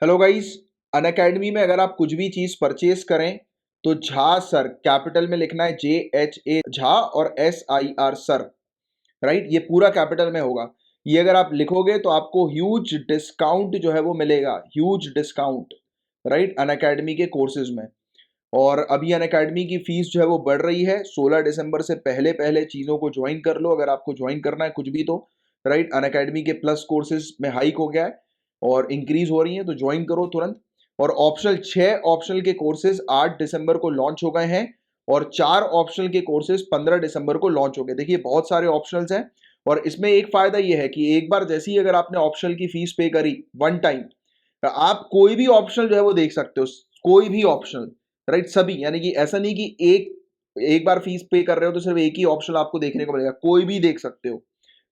Hello guys. Unacademy में अगर आप कुछ भी चीज परचेज करें तो झा सर कैपिटल में लिखना है, JHA झा, और SIR सर, राइट। ये पूरा कैपिटल में होगा। ये अगर आप लिखोगे तो आपको ह्यूज डिस्काउंट जो है वो मिलेगा, ह्यूज डिस्काउंट, राइट, अनअकैडमी के कोर्सेज में। और अभी अनअकैडमी की फीस जो है वो बढ़ रही है। 16 दिसंबर से पहले पहले चीज़ों को ज्वाइन कर लो अगर आपको ज्वाइन करना है कुछ भी तो, राइट। अनअकैडमी के प्लस कोर्सेज में हाइक हो गया है और इंक्रीज हो रही है, तो ज्वाइन करो तुरंत। और ऑप्शनल 6 ऑप्शनल के कोर्सेज 8 दिसंबर को लॉन्च हो गए हैं और 4 ऑप्शनल के कोर्सेज 15 दिसंबर को लॉन्च हो गए। देखिए बहुत सारे ऑप्शनल्स हैं और इसमें एक फायदा ये है कि एक बार जैसे ही अगर आपने ऑप्शनल की फीस पे करी वन टाइम, तो आप कोई भी ऑप्शनल जो है वो देख सकते हो, कोई भी ऑप्शनल, राइट, सभी। यानी कि ऐसा नहीं कि एक बार फीस पे कर रहे हो तो सिर्फ एक ही ऑप्शन आपको देखने को मिलेगा, कोई भी देख सकते हो,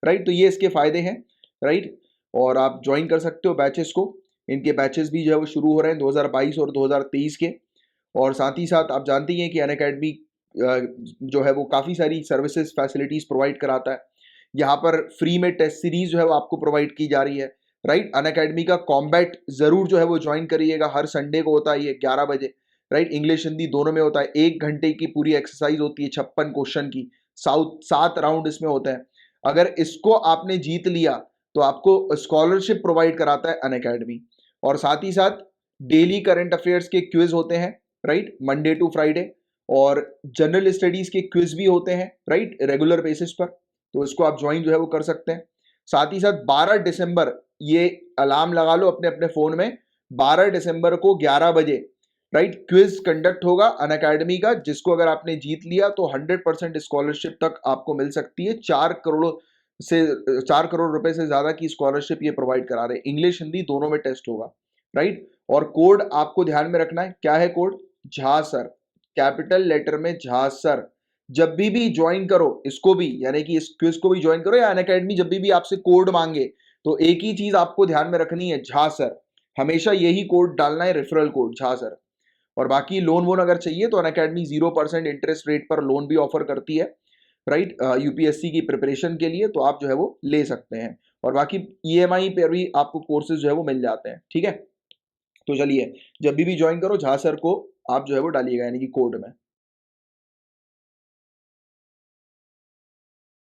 राइट। तो ये इसके फायदे हैं, राइट। और आप ज्वाइन कर सकते हो बैचेस को। इनके बैचेस भी जो है वो शुरू हो रहे हैं 2022 और 2023 के। और साथ ही साथ आप जानते ही हैं कि अनअकैडमी जो है वो काफ़ी सारी सर्विसेज फैसिलिटीज़ प्रोवाइड कराता है। यहाँ पर फ्री में टेस्ट सीरीज जो है वो आपको प्रोवाइड की जा रही है, राइट। अनअकैडमी का कॉम्बैट जरूर जो है वो ज्वाइन करिएगा। हर संडे को होता है ये 11 बजे, राइट। इंग्लिश हिंदी दोनों में होता है। 1 घंटे की पूरी एक्सरसाइज होती है, 56 क्वेश्चन की। 7 राउंड इसमें होते हैं। अगर इसको आपने जीत लिया तो आपको स्कॉलरशिप प्रोवाइड कराता है अनअकैडमी। और साथ ही साथ डेली करंट अफेयर्स के क्विज होते हैं, राइट, मंडे टू फ्राइडे। और जनरल स्टडीज के क्विज भी होते हैं, राइट, रेगुलर बेसिस पर। तो इसको आप ज्वाइन जो है वो कर सकते हैं। साथ ही साथ 12 दिसंबर, ये अलार्म लगा लो अपने अपने फोन में, 12 दिसंबर को 11 बजे, राइट, क्विज कंडक्ट होगा अनअकैडमी का, जिसको अगर आपने जीत लिया तो 100% स्कॉलरशिप तक आपको मिल सकती है। 4 करोड़ रुपए से ज्यादा की स्कॉलरशिप ये प्रोवाइड करा रहे हैं। इंग्लिश हिंदी दोनों में टेस्ट होगा, राइट। और कोड आपको ध्यान में रखना है, क्या है code? Jha sir, capital letter में झा सर। जब भी ज्वाइन करो इसको भी, यानी कि इस क्विज को भी ज्वाइन करो या अनअकैडमी जब भी आपसे कोड मांगे, तो एक ही चीज आपको ध्यान में रखनी है, झा सर। हमेशा यही कोड डालना है, रेफरल कोड झा सर। और बाकी लोन वोन अगर चाहिए तो अनअकैडमी 0% इंटरेस्ट रेट पर लोन भी ऑफर करती है, राइट, यूपीएससी की प्रिपरेशन के लिए। तो आप जो है वो ले सकते हैं। और बाकी ईएमआई पर भी आपको कोर्सेज जो है वो मिल जाते हैं, ठीक है। तो चलिए, जब भी ज्वाइन करो झा सर को आप जो है वो डालिएगा, यानी कि कोड में।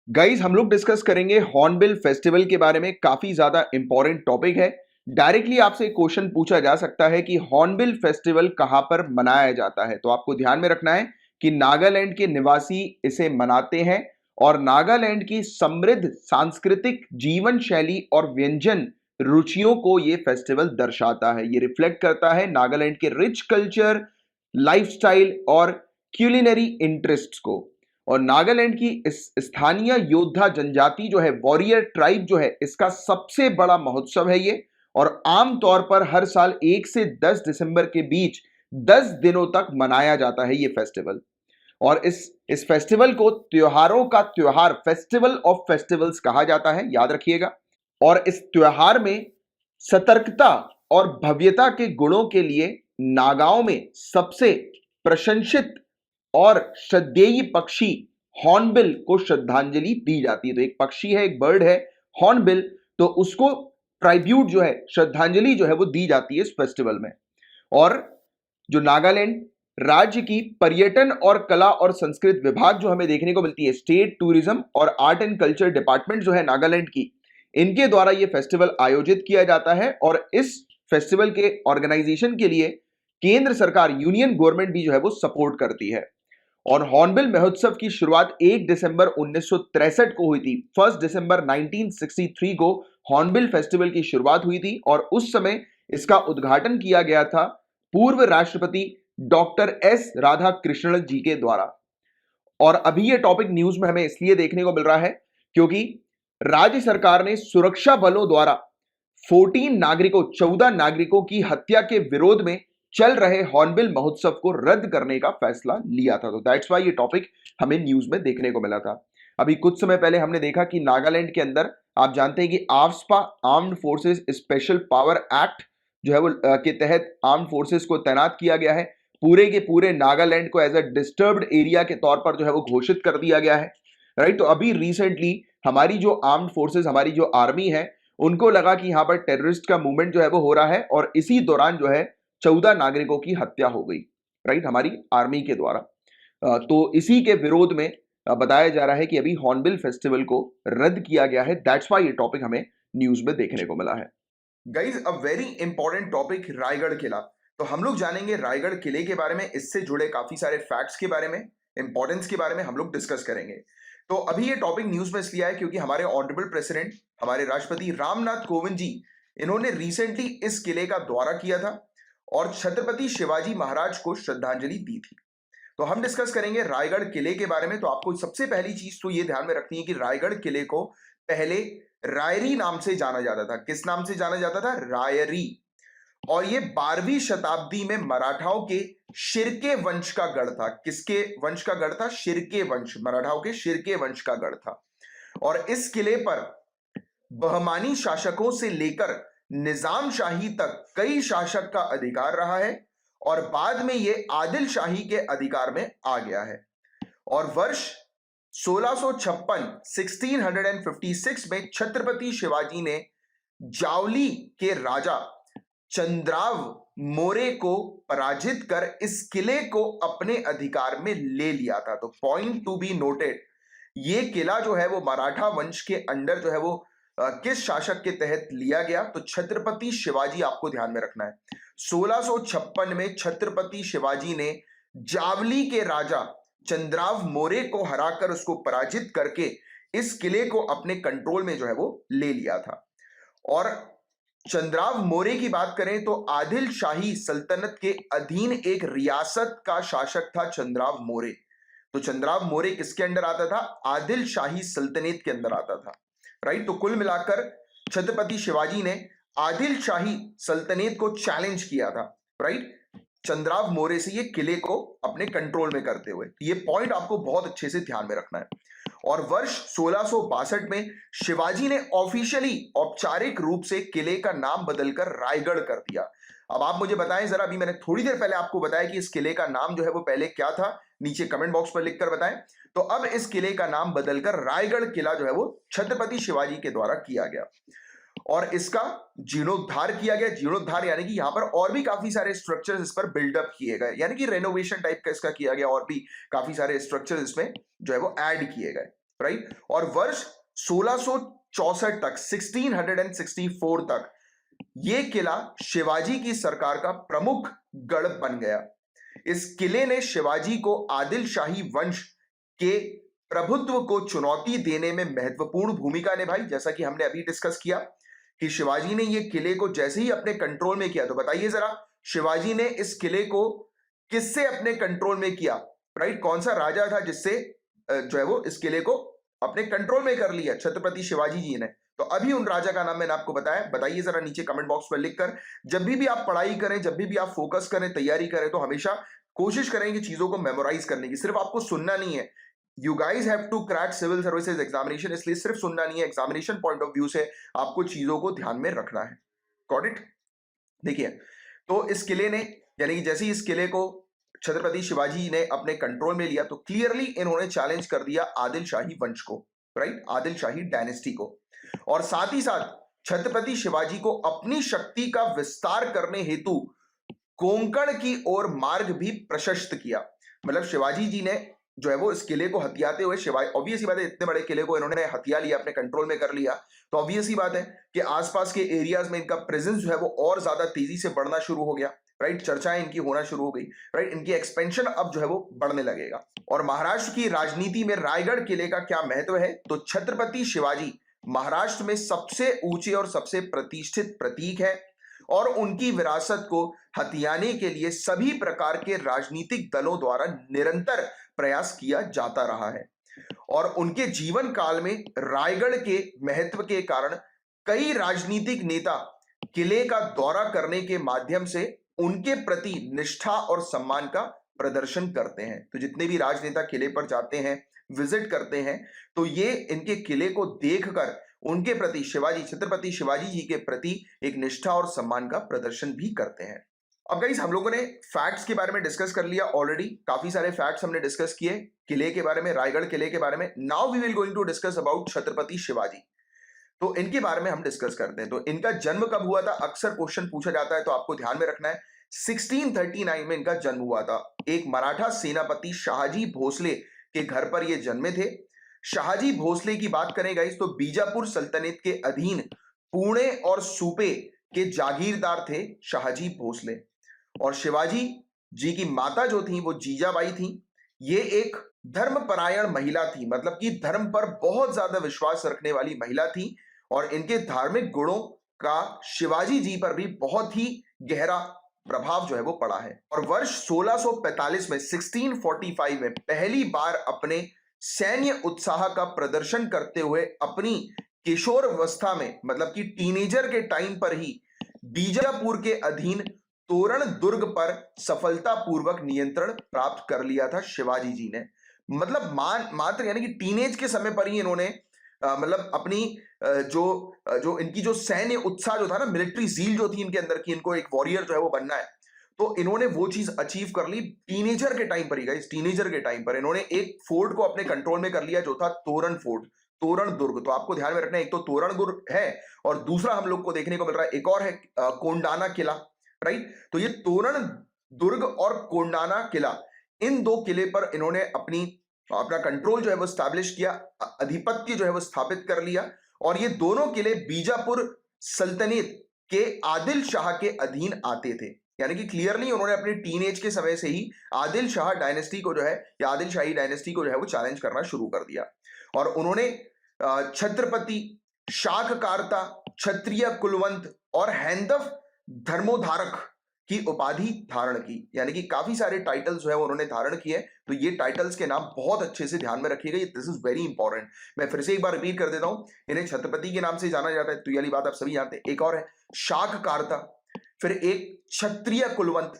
गाइज हम लोग डिस्कस करेंगे हॉर्नबिल फेस्टिवल के बारे में। काफी ज्यादा इंपॉर्टेंट टॉपिक है। डायरेक्टली आपसे क्वेश्चन पूछा जा सकता है कि हॉर्नबिल फेस्टिवल कहां पर मनाया जाता है। तो आपको ध्यान में रखना है कि नागालैंड के निवासी इसे मनाते हैं और नागालैंड की समृद्ध सांस्कृतिक जीवन शैली और व्यंजन रुचियों को यह फेस्टिवल दर्शाता है। ये रिफ्लेक्ट करता है नागालैंड के रिच कल्चर, लाइफस्टाइल और क्यूलिनरी इंटरेस्ट्स को। और नागालैंड की इस स्थानीय योद्धा जनजाति जो है, वॉरियर ट्राइब जो है, इसका सबसे बड़ा महोत्सव है ये। और आमतौर पर हर साल 1 से 10 दिसंबर के बीच 10 दिनों तक मनाया जाता है ये फेस्टिवल। और इस फेस्टिवल को त्योहारों का त्योहार, फेस्टिवल ऑफ फेस्टिवल्स कहा जाता है, याद रखिएगा। और इस त्योहार में सतर्कता और भव्यता के गुणों के लिए नागाओं में सबसे प्रशंसित और श्रद्धेय पक्षी हॉर्नबिल को श्रद्धांजलि दी जाती है। तो एक पक्षी है, एक बर्ड है हॉर्नबिल, तो उसको ट्राइब्यूट जो है, श्रद्धांजलि जो है वो दी जाती है इस फेस्टिवल में। और जो नागालैंड राज्य की पर्यटन और कला और संस्कृति विभाग जो हमें देखने को मिलती है, स्टेट टूरिज्म और आर्ट एंड कल्चर डिपार्टमेंट जो है नागालैंड की, इनके द्वारा यह फेस्टिवल आयोजित किया जाता है। और इस फेस्टिवल के ऑर्गेनाइजेशन के लिए केंद्र सरकार, यूनियन गवर्नमेंट भी जो है वो सपोर्ट करती है। और हॉर्नबिल महोत्सव की शुरुआत 1 दिसंबर 1963 को हुई थी। 1 दिसंबर 1963 को हॉर्नबिल फेस्टिवल की शुरुआत हुई थी और उस समय इसका उद्घाटन किया गया था पूर्व राष्ट्रपति डॉक्टर एस राधा कृष्णन जी के द्वारा। और अभी यह टॉपिक न्यूज में हमें इसलिए देखने को मिल रहा है क्योंकि राज्य सरकार ने सुरक्षा बलों द्वारा 14 नागरिकों की हत्या के विरोध में चल रहे हॉर्नबिल महोत्सव को रद्द करने का फैसला लिया था। तो दैट्स वाई ये टॉपिक हमें न्यूज में देखने को मिला था। अभी कुछ समय पहले हमने देखा कि नागालैंड के अंदर आप जानते हैं कि AFSPA, armed forces special power act जो है वो के तहत आर्म्ड फोर्सेस को तैनात किया गया है। पूरे के पूरे नागालैंड को एज अ डिस्टर्ब्ड एरिया के तौर पर जो है वो घोषित कर दिया गया है, राइट। तो अभी रिसेंटली हमारी जो आर्म्ड फोर्सेस, हमारी जो आर्मी है, उनको लगा कि यहां पर टेररिस्ट का मूवमेंट जो है वो हो रहा है और इसी दौरान जो है 14 नागरिकों की हत्या हो गई, राइट, हमारी आर्मी के द्वारा। तो इसी के विरोध में बताया जा रहा है कि अभी हॉर्नबिल फेस्टिवल को रद्द किया गया है। दैट्स व्हाई ये टॉपिक हमें न्यूज में देखने को मिला है। Guys, a very important topic, Raigad किला। तो हम लोग जानेंगे रायगढ़ किले के बारे में, इससे जुड़े काफी सारे फैक्ट्स के बारे में, इंपॉर्टेंस के बारे में हम लोग डिस्कस करेंगे। तो अभी ये टॉपिक न्यूज में इसलिए आया क्योंकि हमारे ऑनरेबल प्रेसिडेंट, हमारे राष्ट्रपति रामनाथ कोविंद जी, इन्होंने रिसेंटली इस किले का दौरा किया था और छत्रपति शिवाजी महाराज को श्रद्धांजलि दी थी। तो हम डिस्कस करेंगे रायगढ़ किले के बारे में। तो आपको सबसे पहली चीज तो ये ध्यान में रखनी है कि रायगढ़ किले को पहले रायरी नाम से जाना जाता था। किस नाम से जाना जाता था? रायरी। और ये 12वीं शताब्दी में मराठाओं के शिर्के वंश का गढ़ था। किसके वंश का गढ़ था? शिर्के वंश, मराठाओं के शिर्के वंश का गढ़ था। और इस किले पर बहमानी शासकों से लेकर निजाम शाही तक कई शासक का अधिकार रहा है और बाद में ये आदिल शाही के अधिकार में आ गया है। और वर्ष 1656 में छत्रपति शिवाजी ने जावली के राजा चंद्राव मोरे को पराजित कर इस किले को अपने अधिकार में ले लिया था। तो पॉइंट टू बी नोटेड, ये किला जो है वो मराठा वंश के अंडर जो है वो किस शासक के तहत लिया गया? तो छत्रपति शिवाजी, आपको ध्यान में रखना है। 1656 में छत्रपति शिवाजी ने जावली के राजा चंद्राव मोरे को हराकर, उसको पराजित करके इस किले को अपने कंट्रोल में जो है वो ले लिया था। और चंद्राव मोरे की बात करें तो आदिल शाही सल्तनत के अधीन एक रियासत का शासक था चंद्राव मोरे। तो चंद्राव मोरे किसके अंडर आता था? आदिल शाही सल्तनत के अंदर आता था, राइट। तो कुल मिलाकर छत्रपति शिवाजी ने आदिल शाही सल्तनत को चैलेंज किया था, राइट, चंद्राव मोरे से ये किले को अपने कंट्रोल में करते हुए। ये पॉइंट आपको बहुत अच्छे से ध्यान में रखना है। और वर्ष 1662 में शिवाजी ने ऑफिशियली, औपचारिक रूप से किले का नाम बदलकर रायगढ़ कर दिया। अब आप मुझे बताएं जरा, अभी मैंने थोड़ी देर पहले आपको बताया कि इस किले का नाम जो है वो पहले क्या था, नीचे कमेंट बॉक्स पर लिखकर बताएं। तो अब इस किले का नाम बदलकर रायगढ़ किला जो है वो छत्रपति शिवाजी के द्वारा किया गया और इसका जीर्णोद्धार किया गया। जीर्णोद्धार यानी कि यहां पर और भी काफी सारे स्ट्रक्चर्स इस पर बिल्डअप किए गए, यानी कि रेनोवेशन टाइप का इसका किया गया और भी काफी सारे स्ट्रक्चर्स इसमें जो है वो ऐड किए गए, राइट। और वर्ष 1664 तक, 1664 तक ये किला शिवाजी की सरकार का प्रमुख गढ़ बन गया। इस किले ने शिवाजी को आदिल शाही वंश के प्रभुत्व को चुनौती देने में महत्वपूर्ण भूमिका निभाई। जैसा कि हमने अभी डिस्कस किया कि शिवाजी ने ये किले को जैसे ही अपने कंट्रोल में किया, तो बताइए जरा, शिवाजी ने इस किले को किससे अपने कंट्रोल में किया, राइट? कौन सा राजा था जिससे जो है वो इस किले को अपने कंट्रोल में कर लिया? छत्रपति शिवाजी जी ने। तो अभी उन राजा का नाम मैंने आपको बताया, बताइए जरा नीचे कमेंट बॉक्स पर लिखकर। जब भी आप पढ़ाई करें, जब भी आप फोकस करें, तैयारी करें, तो हमेशा कोशिश करें कि चीजों को मेमोराइज करने की। सिर्फ आपको सुनना नहीं है, you guys have to crack civil services examination, इसलिए सिर्फ सुनना नहीं है, एग्जामिनेशन पॉइंट ऑफ व्यू से आपको चीजों को ध्यान में रखना है। Got it? देखिए, तो इस किले ने, यानी कि जैसे ही इस किले को छत्रपति शिवाजी ने अपने कंट्रोल में लिया, तो क्लियरली इन्होंने चैलेंज कर दिया आदिल शाही वंश को, राइट, आदिल शाही डायनेस्टी को। और साथ ही साथ छत्रपति शिवाजी को अपनी शक्ति का विस्तार करने हेतु कोंकण की ओर मार्ग भी प्रशस्त किया। मतलब शिवाजी जी ने जो है वो इस किले को हथियाते हुए, शिवाजी, ऑब्वियस ही बात है, इतने बड़े किले को इन्होंने हथिया लिया, अपने कंट्रोल में कर लिया, तो ऑब्वियस ही बात है कि आसपास के एरियाज में इनका प्रेजेंस जो है वो और ज्यादा तेजी से बढ़ना शुरू हो गया, राइट। चर्चाएं इनकी होना शुरू हो गई, राइट। इनकी एक्सपेंशन अब जो है वो बढ़ने लगेगा। और महाराष्ट्र की राजनीति में रायगढ़ किले का क्या महत्व है? तो छत्रपति शिवाजी महाराष्ट्र में सबसे ऊंचे और सबसे प्रतिष्ठित प्रतीक है और उनकी विरासत को हथियाने के लिए सभी प्रकार के राजनीतिक दलों द्वारा निरंतर प्रयास किया जाता रहा है। और उनके जीवन काल में रायगढ़ के महत्व के कारण कई राजनीतिक नेता किले का दौरा करने के माध्यम से उनके प्रति निष्ठा और सम्मान का प्रदर्शन करते हैं। तो जितने भी राजनेता किले पर जाते हैं, विजिट करते हैं, तो ये इनके किले को देखकर उनके प्रति, शिवाजी, छत्रपति शिवाजी जी के प्रति एक निष्ठा और सम्मान का प्रदर्शन भी करते हैं। अब गाइस, हम लोगों ने फैक्ट्स के बारे में डिस्कस कर लिया ऑलरेडी, काफी सारे फैक्ट्स हमने डिस्कस किए किले के बारे में, रायगढ़ किले के बारे में। Now we will going to discuss about Chhatrapati Shivaji. तो इनके बारे में हम डिस्कस करते हैं। तो इनका जन्म कब हुआ था, अक्सर क्वेश्चन पूछा जाता है, तो आपको ध्यान में रखना है 1639 में इनका जन्म हुआ था। एक मराठा सेनापति शाहजी भोसले के घर पर ये जन्मे थे। शाहजी भोसले की बात करें गाइस तो बीजापुर सल्तनत के अधीन पुणे और सूपे के जागीरदार थे शाहजी भोसले। और शिवाजी जी की माता जो थी वो जीजाबाई थी। ये एक धर्मपरायण महिला थी, मतलब कि धर्म पर बहुत ज्यादा विश्वास रखने वाली महिला थी। और इनके धार्मिक गुणों का शिवाजी जी पर भी बहुत ही गहरा प्रभाव जो है वो पड़ा है। और वर्ष 1645 में 1645 में पहली बार अपने सैन्य उत्साह का प्रदर्शन करते हुए अपनी किशोर अवस्था में, मतलब कि टीनेजर के टाइम पर ही बीजापुर के अधीन तोरण दुर्ग पर सफलतापूर्वक नियंत्रण प्राप्त कर लिया था शिवाजी जी ने। मतलब मात्र यानी कि टीनेज के समय पर ही इन्होंने मतलब अपनी जो इनकी जो सैन्य उत्साह जो था ना, मिलिट्री जील जो थी इनके अंदर की, इनको एक वॉरियर जो है वो बनना है, तो इन्होंने वो चीज अचीव कर ली टीनेजर के टाइम पर ही। गाइस टीनेजर के टाइम पर इन्होंने एक फोर्ट को अपने कंट्रोल में कर लिया जो था तोरण फोर्ट, तोरण दुर्ग। तो आपको ध्यान में रखना है, एक तो तोरण दुर्ग है और दूसरा हम लोग को देखने को मिल रहा है एक और है कोंडाना किला, राइट। तो ये तोरण दुर्ग और कोंडाना किला, इन दो किले पर इन्होंने अपना कंट्रोल जो है वो स्टैब्लिश किया, आधिपत्य जो है वो स्थापित कर लिया। और ये दोनों किले बीजापुर सल्तनत के आदिल शाह के अधीन आते थे। यानी कि क्लियरली उन्होंने अपने टीनेज के समय से ही आदिल शाह डायनेस्टी को जो है, या आदिल शाही डायनेस्टी को जो है वो चैलेंज करना शुरू कर दिया। और उन्होंने छत्रपति, शाककारता, क्षत्रिय कुलवंत और हैंदव धर्मोधारक की उपाधि धारण की। यानी कि काफी सारे टाइटल्स जो है उन्होंने धारण किए। तो ये टाइटल्स के नाम बहुत अच्छे से ध्यान में रखिएगा, दिस इज वेरी इंपॉर्टेंट। मैं फिर से एक बार रिपीट कर देता हूं, इन्हें छत्रपति के नाम से जाना जाता है, तो ये वाली बात आप सभी जानते हैं। एक और है शाककारता, फिर एक क्षत्रिय कुलवंत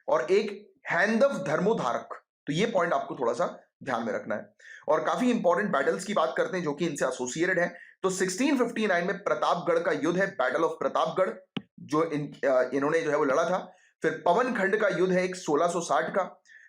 और एक हैंदव धर्मोधारक। तो ये पॉइंट आपको थोड़ा सा ध्यान में रखना है। और काफी इंपॉर्टेंट बैटल्स की बात करते हैं जो कि इनसे एसोसिएटेड है। तो 1659 में प्रतापगढ़ का युद्ध है, बैटल ऑफ प्रतापगढ़, जो इन्होंने जो है वो लड़ा था। फिर पवन खंड का युद्ध है एक 1660 का।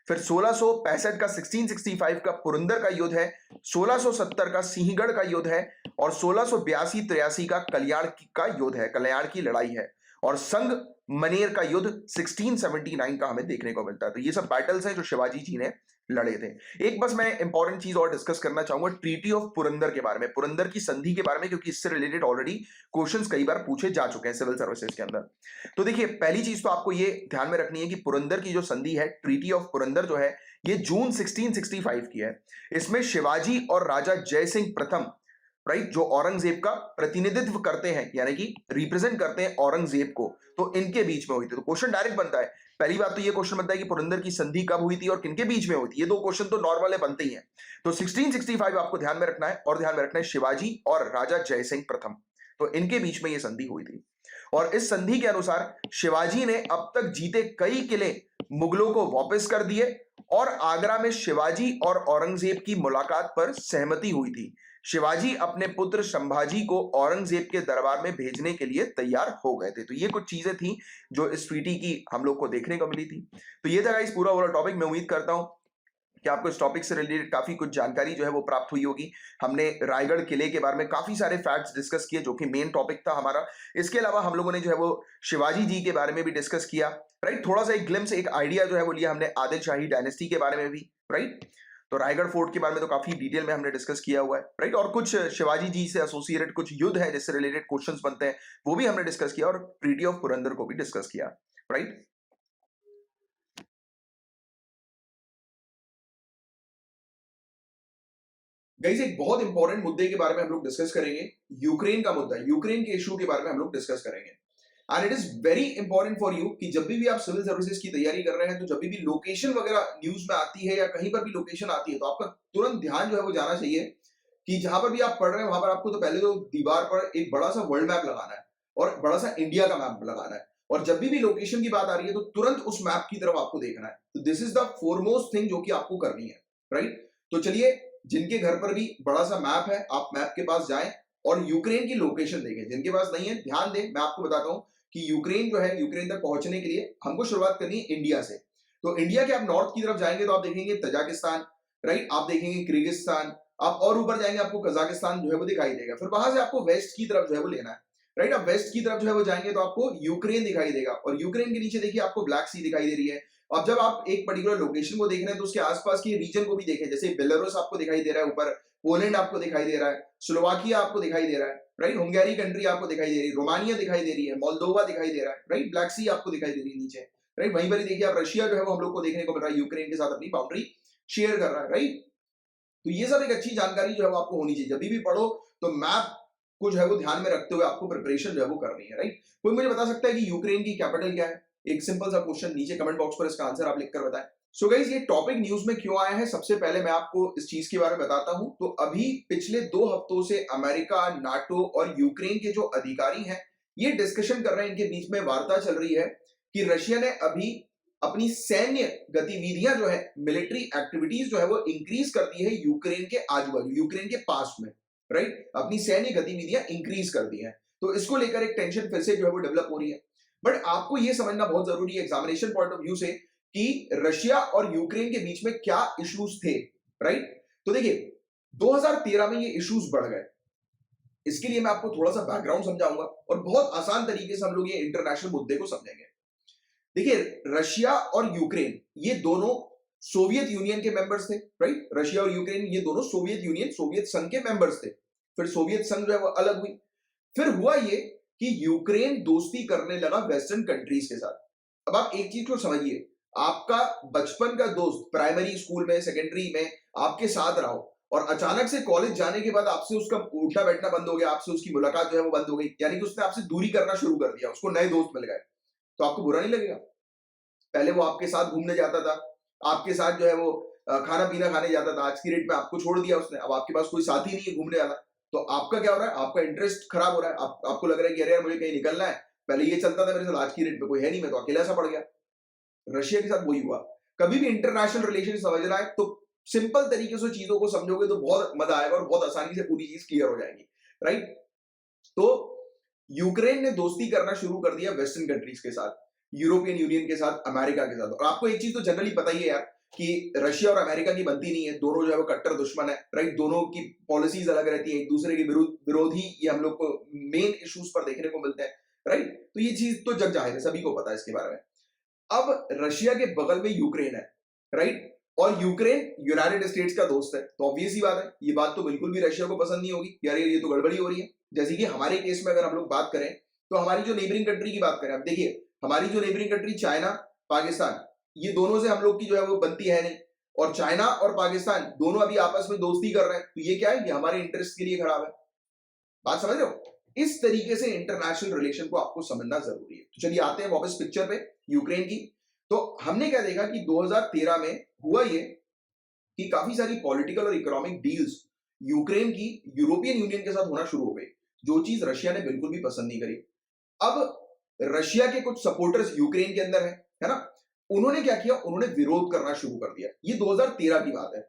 फिर 1665 का 1665 का पुरंदर का युद्ध है। 1670 का सिंहगढ़ का युद्ध है। और 1682-83 का कल्याण का युद्ध है, कल्याण की लड़ाई है। और संग मनेर का युद्ध 1679 का हमें देखने को मिलता है। तो ये सब बैटल्स हैं जो शिवाजी जी ने लड़े थे। एक बस मैं इंपॉर्टेंट चीज और डिस्कस करना चाहूंगा ट्रीटी ऑफ पुरंदर के बारे में, पुरंदर की संधि के बारे में, क्योंकि इससे रिलेटेड ऑलरेडी क्वेश्चंस कई बार पूछे जा चुके हैं सिविल सर्विसेज के अंदर। तो देखिए, पहली चीज तो आपको ये ध्यान में रखनी है कि पुरंदर की जो संधि है, ट्रीटी ऑफ पुरंदर जो है, ये जून 1665 की है। इसमें शिवाजी और राजा जय सिंह प्रथम, राइट, जो औरंगजेब का प्रतिनिधित्व करते हैं, यानी कि रिप्रेजेंट करते हैं औरंगजेब को, तो इनके बीच में हुई थी। तो क्वेश्चन डायरेक्ट बनता है, पहली बात तो ये क्वेश्चन बनता है कि पुरंदर की संधि कब हुई थी और किनके बीच में हुई थी। ये दो क्वेश्चन तो नॉर्मल है, बनते ही हैं। तो 1665 आपको ध्यान में रखना है, और ध्यान में रखना है शिवाजी और राजा जय सिंह प्रथम, तो इनके बीच में यह संधि हुई थी। और इस संधि के अनुसार शिवाजी ने अब तक जीते कई किले मुगलों को वापस कर दिए, और आगरा में शिवाजी और औरंगजेब की मुलाकात पर सहमति हुई थी। शिवाजी अपने पुत्र संभाजी को औरंगजेब के दरबार में भेजने के लिए तैयार हो गए थे। तो ये कुछ चीजें थी जो इस ट्रीटी की हम लोग को देखने को मिली थी। तो ये था इस पूरा टॉपिक। मैं उम्मीद करता हूं कि आपको इस टॉपिक से रिलेटेड काफी कुछ जानकारी जो है वो प्राप्त हुई होगी। हमने रायगढ़ किले के बारे में काफी सारे फैक्ट्स डिस्कस किए, जो कि मेन टॉपिक था हमारा। इसके अलावा हम लोगों ने जो है वो शिवाजी जी के बारे में भी डिस्कस किया, राइट। थोड़ा सा एक ग्लिम्स, एक आइडिया जो है वो लिया हमने आदिल शाही डायनेस्टी के बारे में भी, राइट। तो रायगढ़ फोर्ट के बारे में तो काफी डिटेल में हमने डिस्कस किया हुआ है, राइट। और कुछ शिवाजी जी से एसोसिएटेड कुछ युद्ध है जिससे रिलेटेड क्वेश्चंस बनते हैं, वो भी हमने डिस्कस किया, और ट्रीटी ऑफ पुरंदर को भी डिस्कस किया, राइट। गाइस, एक बहुत इंपॉर्टेंट मुद्दे के बारे में हम लोग डिस्कस करेंगे, यूक्रेन का मुद्दा, यूक्रेन के इशू के बारे में हम लोग डिस्कस करेंगे। And it is very important for you कि जब भी आप सिविल सर्विसेज की तैयारी कर रहे हैं, तो जब भी लोकेशन वगैरह न्यूज में आती है या कहीं पर भी लोकेशन आती है, तो आपका तुरंत ध्यान जो है वो जाना चाहिए कि जहां पर भी आप पढ़ रहे हैं वहां पर आपको तो पहले तो दीवार पर एक बड़ा सा वर्ल्ड मैप लगाना है और बड़ा सा इंडिया का मैप लगाना है। और जब भी लोकेशन की बात आ रही है तो तुरंत उस मैप की तरफ आपको देखना है। तो this is the foremost thing जो कि आपको करनी है, राइट। तो चलिए, जिनके घर पर भी बड़ा सा मैप है, आप मैप के पास जाएं और यूक्रेन की लोकेशन देखें। जिनके पास नहीं है, ध्यान दें, मैं आपको बताता हूं कि यूक्रेन जो है, यूक्रेन तक पहुंचने के लिए हमको शुरुआत करनी है इंडिया से। तो इंडिया के आप नॉर्थ की तरफ जाएंगे तो आप देखेंगे तजाकिस्तान, राइट, आप देखेंगे किर्गिस्तान, आप और ऊपर जाएंगे आपको कजाकिस्तान जो है वो दिखाई देगा। फिर वहां से आपको वेस्ट की तरफ जो है वो लेना है, राइट। आप वेस्ट की तरफ जो है वो जाएंगे तो आपको यूक्रेन दिखाई देगा, और यूक्रेन के नीचे देखिए आपको ब्लैक सी दिखाई दे रही है। अब जब आप एक पर्टिकुलर लोकेशन को देख रहे हैं तो उसके आसपास के रीजन को भी देखें, जैसे बेलारूस आपको दिखाई दे रहा है ऊपर, पोलैंड आपको दिखाई दे रहा है, स्लोवाकिया आपको दिखाई दे रहा है, राइट, हंगेरी कंट्री आपको दिखाई दे रही है, रोमानिया दिखाई दे रही है, मोल्दोवा दिखाई दे रहा है, राइट, ब्लैक सी आपको दिखाई दे रही है नीचे, राइट। वहीं पर ही देखिए आप रशिया जो है वो हम लोग को देखने को मिल रहा है, यूक्रेन के साथ अपनी बाउंड्री शेयर कर रहा है, राइट। तो ये सब एक अच्छी जानकारी जो है वो आपको होनी चाहिए, जब भी पढ़ो तो मैप को जो है वो ध्यान में रखते हुए आपको प्रिपरेशन जो है वो करनी है, राइट। कोई मुझे बता सकता है कि यूक्रेन की कैपिटल क्या है? एक सिंपल सा क्वेश्चन, नीचे कमेंट बॉक्स पर इसका आंसर आप लिखकर बताएं। सो गाइस, ये टॉपिक न्यूज में क्यों आया है, सबसे पहले मैं आपको इस चीज के बारे में बताता हूं। तो अभी पिछले 2 हफ्तों से अमेरिका, नाटो और यूक्रेन के जो अधिकारी हैं ये डिस्कशन कर रहे हैं, इनके बीच में वार्ता चल रही है कि रशिया ने अभी अपनी सैन्य गतिविधियां जो है, मिलिट्री एक्टिविटीज जो है वो इंक्रीज कर दी है यूक्रेन के आजू बाजू, यूक्रेन के पास में, राइट। अपनी सैन्य गतिविधियां इंक्रीज कर दी है, तो इसको लेकर एक टेंशन फिर से जो है वो डेवलप हो रही है। बट आपको यह समझना बहुत जरूरी है एग्जामिनेशन पॉइंट ऑफ व्यू से कि रशिया और यूक्रेन के बीच में क्या इश्यूज थे, राइट। तो देखिए 2013 में ये इश्यूज बढ़ गए, इसके लिए मैं आपको थोड़ा सा बैकग्राउंड समझाऊंगा और बहुत आसान तरीके से हम लोग ये इंटरनेशनल मुद्दे को समझेंगे। देखिए, रशिया और यूक्रेन ये दोनों सोवियत यूनियन के मेंबर्स थे, राइट। रशिया और यूक्रेन ये दोनों सोवियत यूनियन, सोवियत संघ के मेंबर्स थे। फिर सोवियत संघ जो है वो अलग हुई। फिर हुआ ये कि यूक्रेन दोस्ती करने लगा वेस्टर्न कंट्रीज के साथ। अब आप एक चीज को समझिए, आपका बचपन का दोस्त प्राइमरी स्कूल में, सेकेंडरी में आपके साथ रहा हो, और अचानक से कॉलेज जाने के बाद आपसे उसका उठना बैठना बंद हो गया, आपसे उसकी मुलाकात जो है वो बंद हो गई, यानी कि उसने आपसे दूरी करना शुरू कर दिया, उसको नए दोस्त मिल गए, तो आपको बुरा नहीं लगेगा? पहले वो आपके साथ घूमने जाता था, आपके साथ जो है वो खाना पीना खाने जाता था, आज की डेट में आपको छोड़ दिया उसने, अब आपके पास कोई साथी नहीं है घूमने वाला, तो आपका क्या हो रहा है? आपका इंटरेस्ट खराब हो रहा है, आपको लग रहा है कि अरे यार मुझे कहीं निकलना है, पहले ये चलता था मेरे साथ, आज की डेट में कोई है नहीं, मैं तो अकेला सा पड़ गया। रशिया के साथ वही हुआ। कभी भी इंटरनेशनल रिलेशन समझना है तो सिंपल तरीके से चीजों को समझोगे तो बहुत मजा आएगा और बहुत आसानी से पूरी चीज क्लियर हो जाएगी, राइट। तो यूक्रेन ने दोस्ती करना शुरू कर दिया वेस्टर्न कंट्रीज के साथ, यूरोपियन यूनियन के साथ, अमेरिका के साथ। और आपको एक चीज तो जनरली पता ही है यार कि रशिया और अमेरिका की बनती नहीं है, दोनों जो है वो कट्टर दुश्मन है, राइट। दोनों की पॉलिसीज अलग रहती है, एक दूसरे के विरोधी ये हम लोग को मेन इश्यूज पर देखने को मिलते हैं, राइट। तो ये चीज तो जग जाहिर है, सभी को पता है इसके बारे में। अब रशिया के बगल में यूक्रेन है, राइट, और यूक्रेन यूनाइटेड स्टेट्स का दोस्त है, तो ऑब्वियस ही बात है, ये बात तो बिल्कुल भी रशिया को पसंद नहीं होगी, यार ये तो गड़बड़ी हो रही है। जैसे कि हमारे केस में अगर हम लोग बात करें तो हमारी जो नेबरिंग कंट्री की बात करें, अब देखिए हमारी जो नेबरिंग कंट्री चाइना, पाकिस्तान, ये दोनों से हम लोग की जो है वो बनती है नहीं, और चाइना और पाकिस्तान दोनों अभी आपस में दोस्ती कर रहे हैं, तो ये क्या है? ये हमारे इंटरेस्ट के लिए खराब है। बात समझ रहे हो? इस तरीके से इंटरनेशनल रिलेशन को आपको समझना जरूरी है। तो चलिए आते हैं वापस पिक्चर पे, यूक्रेन की। तो हमने क्या देखा कि 2013 में हुआ ये कि काफी सारी पॉलिटिकल और इकोनॉमिक डील्स यूक्रेन की यूरोपियन यूनियन के साथ होना शुरू हो गई, जो चीज रशिया ने बिल्कुल भी पसंद नहीं करी। अब रशिया के कुछ सपोर्टर्स यूक्रेन के अंदर है ना, उन्होंने क्या किया? उन्होंने विरोध करना शुरू कर दिया। ये 2013 की बात है।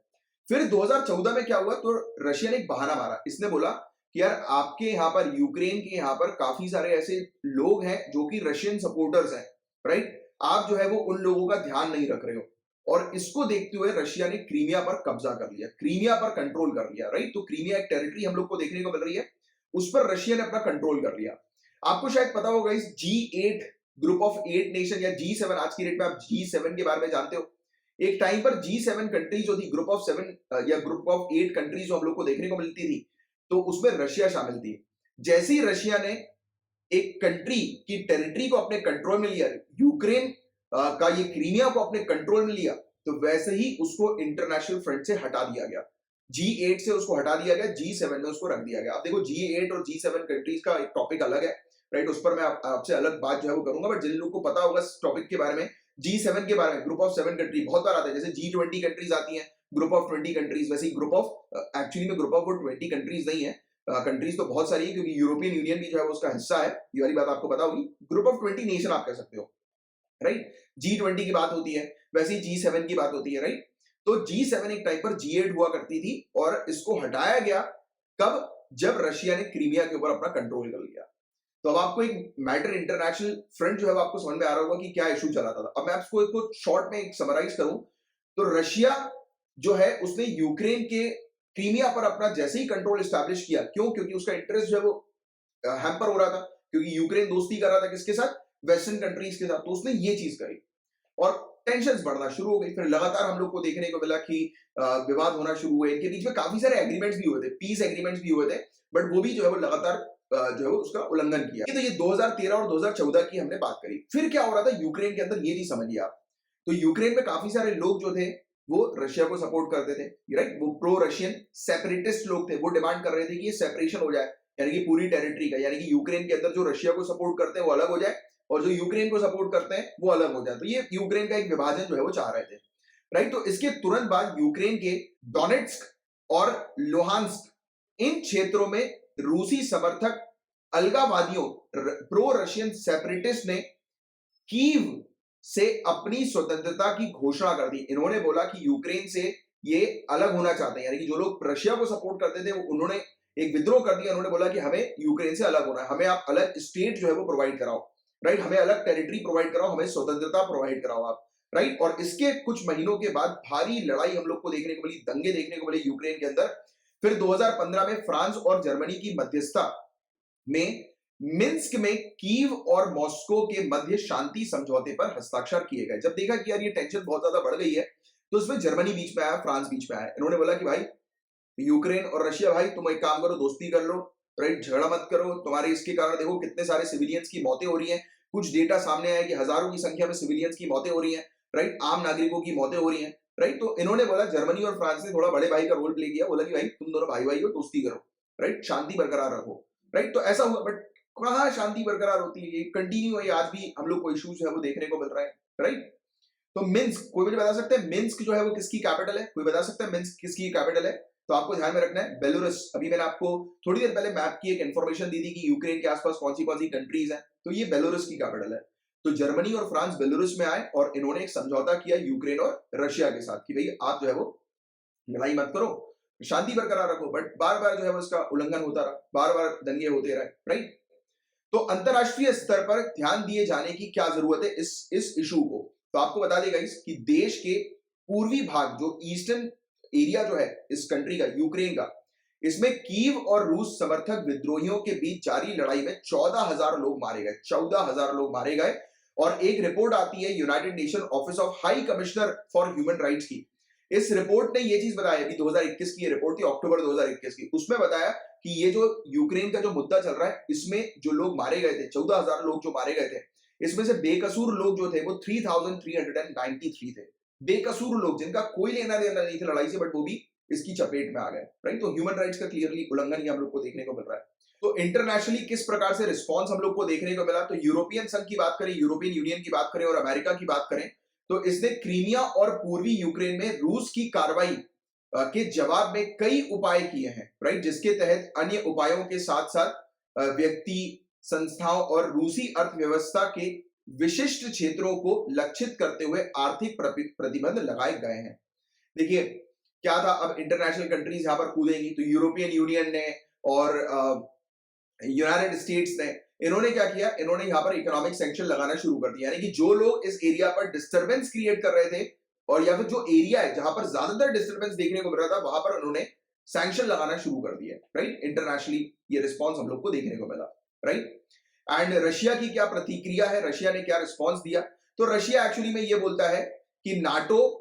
फिर 2014 में क्या हुआ? तो रशिया ने एक बहाना मारा, इसने बोला कि यार आपके यहां पर, यूक्रेन के यहां पर काफी सारे ऐसे लोग हैं जो कि रशियन सपोर्टर्स हैं, राइट। आप जो है वो उन लोगों का ध्यान नहीं रख रहे हो, और इसको देखते हुए रशिया ने क्रीमिया पर कब्जा कर लिया, क्रीमिया पर कंट्रोल कर लिया, राइट। तो क्रीमिया एक टेरिटरी हम लोग को देखने को मिल रही है, उस पर रशिया ने अपना कंट्रोल कर लिया। आपको शायद पता होगा इस G8 ग्रुप ऑफ 8 नेशन या G7, आज की डेट में आप G7 के बारे में जानते हो। एक टाइम पर G7 कंट्रीज जो थी, ग्रुप ऑफ 7 या ग्रुप ऑफ 8 कंट्रीज जो हम लोग को देखने को मिलती थी, तो उसमें रशिया शामिल थी। जैसे ही रशिया ने एक कंट्री की टेरिटरी को अपने कंट्रोल में लिया, यूक्रेन का ये क्रीमिया को अपने कंट्रोल में लिया, तो वैसे ही उसको इंटरनेशनल फ्रंट से हटा दिया गया। G8 से उसको हटा दिया गया, G7 में उसको रख दिया गया। आप देखो G8 और G7 कंट्रीज का एक टॉपिक अलग है, राइट, उस पर मैं आपसे अलग बात जो है वो करूंगा। बट जिन लोगों को पता होगा इस टॉपिक के बारे में, G7 के बारे में, ग्रुप ऑफ 7 कंट्री बहुत बार आता है, जैसे G20 कंट्रीज आती हैं, ग्रुप ऑफ 20 कंट्रीज, वैसे ही ग्रुप ऑफ एक्चुअली में ग्रुप ऑफ 20 कंट्रीज नहीं है, कंट्रीज तो बहुत सारी है, क्योंकि यूरोपियन यूनियन भी जो है वो उसका हिस्सा है, ये वाली बात आपको पता होगी। ग्रुप ऑफ 20 नेशन आप कह सकते हो, राइट। G20 की बात होती है, वैसे ही G7 की बात होती है, राइट। तो G7 एक टाइम पर G8 हुआ करती थी, और इसको हटाया गया कब? जब रशिया ने क्रीमिया के ऊपर अपना कंट्रोल कर लिया। तो अब आपको एक मैटर, इंटरनेशनल फ्रंट जो है आपको समझ में आ रहा होगा कि क्या इशू चला था। अब मैं आपको एक शॉर्ट में एक समराइज करूं, तो रशिया जो है उसने यूक्रेन के क्रीमिया पर अपना जैसे ही कंट्रोल स्टैब्लिश किया, क्यों? क्योंकि उसका इंटरेस्ट जो है वो हैम्पर हो रहा था, क्योंकि यूक्रेन दोस्ती कर रहा था किसके साथ? वेस्टर्न कंट्रीज के साथ। तो उसने ये चीज करी और टेंशन बढ़ना शुरू हो गई। फिर लगातार हम लोग को देखने को मिला कि विवाद होना शुरू हुए। इनके बीच में काफी सारे एग्रीमेंट्स भी हुए थे, पीस एग्रीमेंट्स भी हुए थे, बट वो भी जो है वो लगातार जो है वो उसका उल्लंघन किया। तो ये 2013 और 2014 की हमने बात करी। फिर क्या हो रहा था यूक्रेन के अंदर, ये चीज समझिए आप। तो यूक्रेन में काफी सारे लोग जो थे वो रशिया को सपोर्ट करते थे, राइट? वो प्रो रशियन सेपरेटिस्ट लोग थे, वो डिमांड कर रहे थे कि ये सेपरेशन हो जाए, यानी कि पूरी टेरिटरी का, यानी कि यूक्रेन के अंदर जो रशिया को सपोर्ट करते हैं वो अलग हो जाए और जो यूक्रेन को सपोर्ट करते हैं वो अलग हो जाए। तो ये यूक्रेन का एक विभाजन जो है वो चाह रहे थे, राइट? तो इसके तुरंत बाद यूक्रेन के डोनेट्स्क और लुहांस्क इन क्षेत्रों में रूसी समर्थक अलगावादियों, प्रो रशियन सेपरेटिस्ट ने कीव से अपनी स्वतंत्रता की घोषणा कर दी। इन्होंने बोला कि यूक्रेन से ये अलग होना चाहते हैं, यानी कि जो लोग रशिया को सपोर्ट करते थे उन्होंने एक विद्रोह कर दिया। उन्होंने बोला कि हमें यूक्रेन से अलग होना है, हमें आप अलग स्टेट जो है वो प्रोवाइड कराओ, राइट? हमें अलग टेरिटरी प्रोवाइड कराओ, हमें स्वतंत्रता प्रोवाइड कराओ आप, राइट? और इसके कुछ महीनों के बाद भारी लड़ाई हम लोग को देखने को मिली, दंगे देखने को मिले यूक्रेन के अंदर। फिर 2015 में फ्रांस और जर्मनी की मध्यस्थता में मिन्स्क में कीव और मॉस्को के मध्य शांति समझौते पर हस्ताक्षर किए गए। जब देखा कि यार ये टेंशन बहुत ज्यादा बढ़ गई है, तो इसमें जर्मनी बीच में आया, फ्रांस बीच में आया। इन्होंने बोला कि भाई यूक्रेन और रशिया, भाई तुम एक काम करो, दोस्ती कर लो, राइट? झगड़ा मत करो। तुम्हारे इसके कारण देखो कितने सारे सिविलियंस की मौतें हो रही हैं। कुछ डेटा सामने आया कि हजारों की संख्या में सिविलियंस की मौतें हो रही हैं, राइट? आम नागरिकों की मौतें हो रही हैं, राइट? तो इन्होंने बोला, जर्मनी और फ्रांस ने थोड़ा बड़े भाई का रोल प्ले किया, बोला कि भाई तुम दोनों भाई भाई हो, दोस्ती करो, राइट? शांति बरकरार रखो, राइट? तो ऐसा हुआ, बट कहाँ शांति बरकरार होती है? ये कंटिन्यू है, आज भी हम लोग को इश्यूज है वो देखने को मिल रहा है, राइट? तो मिन्स्क, कोई मुझे बता सकता है मिन्स्क जो है वो किसकी कैपिटल है? कोई बता सकता है मिन्स्क किसकी कैपिटल है? तो आपको ध्यान में रखना है बेलारूस। अभी मैंने आपको थोड़ी देर पहले मैप की एक इंफॉर्मेशन दी थी कि यूक्रेन के आसपास कौन सी कंट्रीज हैं, तो ये बेलारूस की कैपिटल है। तो जर्मनी और फ्रांस बेलारूस में आए और इन्होंने एक समझौता किया यूक्रेन और रशिया के साथ कि भाई आप जो है वो लड़ाई मत करो, शांति बरकरार रखो। बट बार बार जो है वो इसका उल्लंघन होता रहा, बार बार दंगे होते रहे, राइट? तो अंतरराष्ट्रीय स्तर पर ध्यान दिए जाने की क्या जरूरत है इस इशू को? तो आपको बता देगा कि देश के पूर्वी भाग, जो ईस्टर्न एरिया जो है इस कंट्री का, यूक्रेन का, इसमें कीव और रूस समर्थक विद्रोहियों के बीच जारी लड़ाई में 14,000 लोग मारे गए, 14,000 लोग मारे गए। और एक रिपोर्ट आती है United nation office of high commissioner for human rights की। इस रिपोर्ट ने ये चीज बताया कि 2021 की ये रिपोर्ट थी, अक्टूबर 2021 की, उसमें बताया कि ये जो यूक्रेन का जो मुद्दा चल रहा है, इसमें जो लोग मारे गए थे, 14,000 लोग जो मारे गए थे, इसमें से बेकसूर लोग जो थे वो 3,393 थे। बेकसूर लोग जिनका कोई लेना देना नहीं था लड़ाई से, बट वो भी इसकी चपेट में आ गए, राइट? तो ह्यूमन राइट्स का क्लियरली उल्लंघन हम लोग को देखने को मिल रहा है। तो इंटरनेशनली किस प्रकार से रिस्पॉन्स हम लोग को देखने को मिला? तो यूरोपियन संघ की बात करें, यूरोपियन यूनियन की बात करें और अमेरिका की बात करें, तो इसने क्रीमिया और पूर्वी यूक्रेन में रूस की कार्रवाई के जवाब में कई उपाय किए हैं, राइट? जिसके तहत अन्य उपायों के साथ साथ व्यक्ति, संस्थाओं और रूसी अर्थव्यवस्था के विशिष्ट क्षेत्रों को लक्षित करते हुए आर्थिक प्रतिबंध लगाए गए हैं। देखिए क्या था, अब इंटरनेशनल कंट्रीज यहां पर कूदेंगी, तो यूरोपियन यूनियन ने और यूनाइटेड स्टेट्स ने, इन्होंने क्या किया, इन्होंने यहां पर इकोनॉमिक सैंक्शन लगाना शुरू कर दिया। यानी कि जो लोग इस एरिया पर डिस्टरबेंस क्रिएट कर रहे थे, और या फिर जो एरिया है जहां पर ज्यादातर डिस्टरबेंस देखने को मिल रहा था, वहां पर उन्होंने सैंक्शन लगाना शुरू कर दिया, राइट? इंटरनेशनली ये रिस्पॉन्स हम लोग को देखने को मिला, राइट? एंड रशिया की क्या प्रतिक्रिया है, रशिया ने क्या रिस्पॉन्स दिया? तो रशिया एक्चुअली में ये बोलता है कि नाटो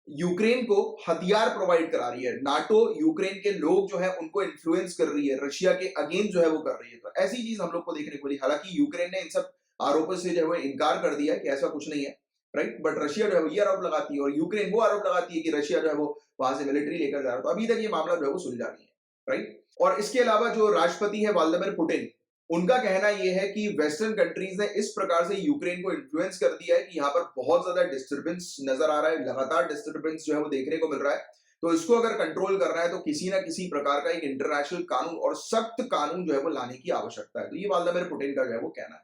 यूक्रेन को हथियार प्रोवाइड करा रही है, नाटो यूक्रेन के लोग जो है उनको इन्फ्लुएंस कर रही है, रशिया के अगेंस्ट जो है वो कर रही है। तो ऐसी चीज हम लोग को देखने को मिली। हालांकि यूक्रेन ने इन सब आरोपों से जो है इनकार कर दिया है कि ऐसा कुछ नहीं है, राइट? बट रशिया जो है वो ये आरोप लगाती है और यूक्रेन वो आरोप लगाती है कि रशिया जो है वो वहां से मिलिट्री लेकर जा रहा है। तो अभी तक ये मामला जो है वो सुलझा नहीं है, राइट? और इसके अलावा जो राष्ट्रपति है व्लादिमीर पुतिन, उनका कहना यह है कि वेस्टर्न कंट्रीज ने इस प्रकार से यूक्रेन को इन्फ्लुएंस कर दिया है कि यहाँ पर बहुत ज्यादा डिस्टर्बेंस नजर आ रहा है, लगातार डिस्टर्बेंस जो है वो देखने को मिल रहा है। तो इसको अगर कंट्रोल करना है तो किसी ना किसी प्रकार का एक इंटरनेशनल कानून और सख्त कानून जो है वो लाने की आवश्यकता है। तो ये व्लादिमीर पुतिन का जो है वो कहना है।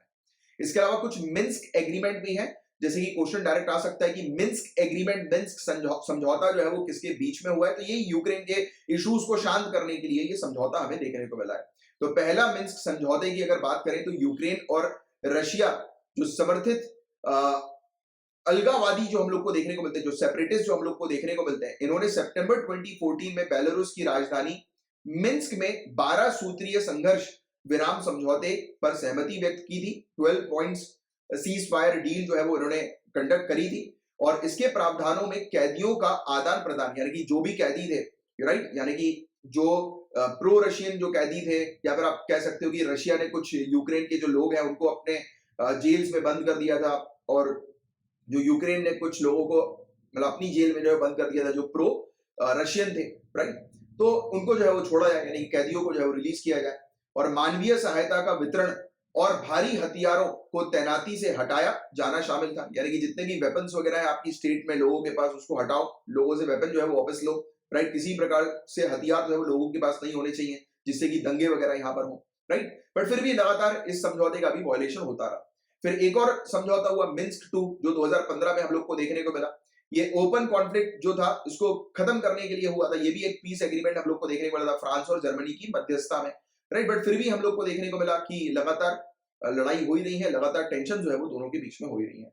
इसके अलावा कुछ मिन्स्क एग्रीमेंट भी है, जैसे कि क्वेश्चन डायरेक्ट आ सकता है कि मिन्स्क एग्रीमेंट, मिन्स्क समझौता जो है वो किसके बीच में हुआ है? तो ये यूक्रेन के इश्यूज को शांत करने के लिए ये समझौता हमें देखने को मिला है। तो पहला मिन्स्क समझौते की अगर बात करें तो यूक्रेन और रशिया जो समर्थित अलगावादी जो हम लोग को देखने को मिलते हैं, जो सेपरेटिस्ट जो हम लोग को देखने को मिलते हैं, इन्होंने सितंबर 2014 में बेलारूस की राजधानी मिन्स्क में 12 सूत्रीय संघर्ष विराम समझौते पर सहमति व्यक्त की थी। 12 पॉइंट्स सीज फायर डील जो है वो इन्होंने कंडक्ट करी थी और इसके प्रावधानों में कैदियों का आदान प्रदान, यानी कि जो भी कैदी थे, राइट, यानी कि जो प्रो रशियन जो कैदी थे, या फिर आप कह सकते हो कि रशिया ने कुछ यूक्रेन के जो लोग हैं उनको अपने जेल्स में बंद कर दिया था, और जो यूक्रेन ने कुछ लोगों को मतलब अपनी जेल में जो है बंद कर दिया था जो प्रो रशियन थे, राइट, तो उनको जो है वो छोड़ा जाए, यानी कैदियों को जो है वो रिलीज किया जाए, और मानवीय सहायता का वितरण और भारी हथियारों को तैनाती से हटाया जाना शामिल था, यानी कि जितने भी वेपन्स वगैरह है आपकी स्टेट में लोगों के पास उसको हटाओ, लोगों से वेपन जो है वो वापस लो, राइट, किसी प्रकार से हथियार जो है वो लोगों के पास नहीं होने चाहिए जिससे कि दंगे वगैरह यहाँ पर हो, राइट। बट फिर भी लगातार इस समझौते का भी वायलेशन होता रहा। फिर एक और समझौता हुआ मिन्स्क 2 जो 2015 में हम लोग को देखने को मिला। ये ओपन कॉन्फ्लिक्ट जो था इसको खत्म करने के लिए हुआ था, ये भी एक पीस एग्रीमेंट हम लोग को देखने को मिला था फ्रांस और जर्मनी की मध्यस्थता में, राइट। बट फिर भी हम लोग को देखने को मिला कि लगातार लड़ाई हो ही रही है, लगातार टेंशन जो है वो दोनों के बीच में हो ही रही है।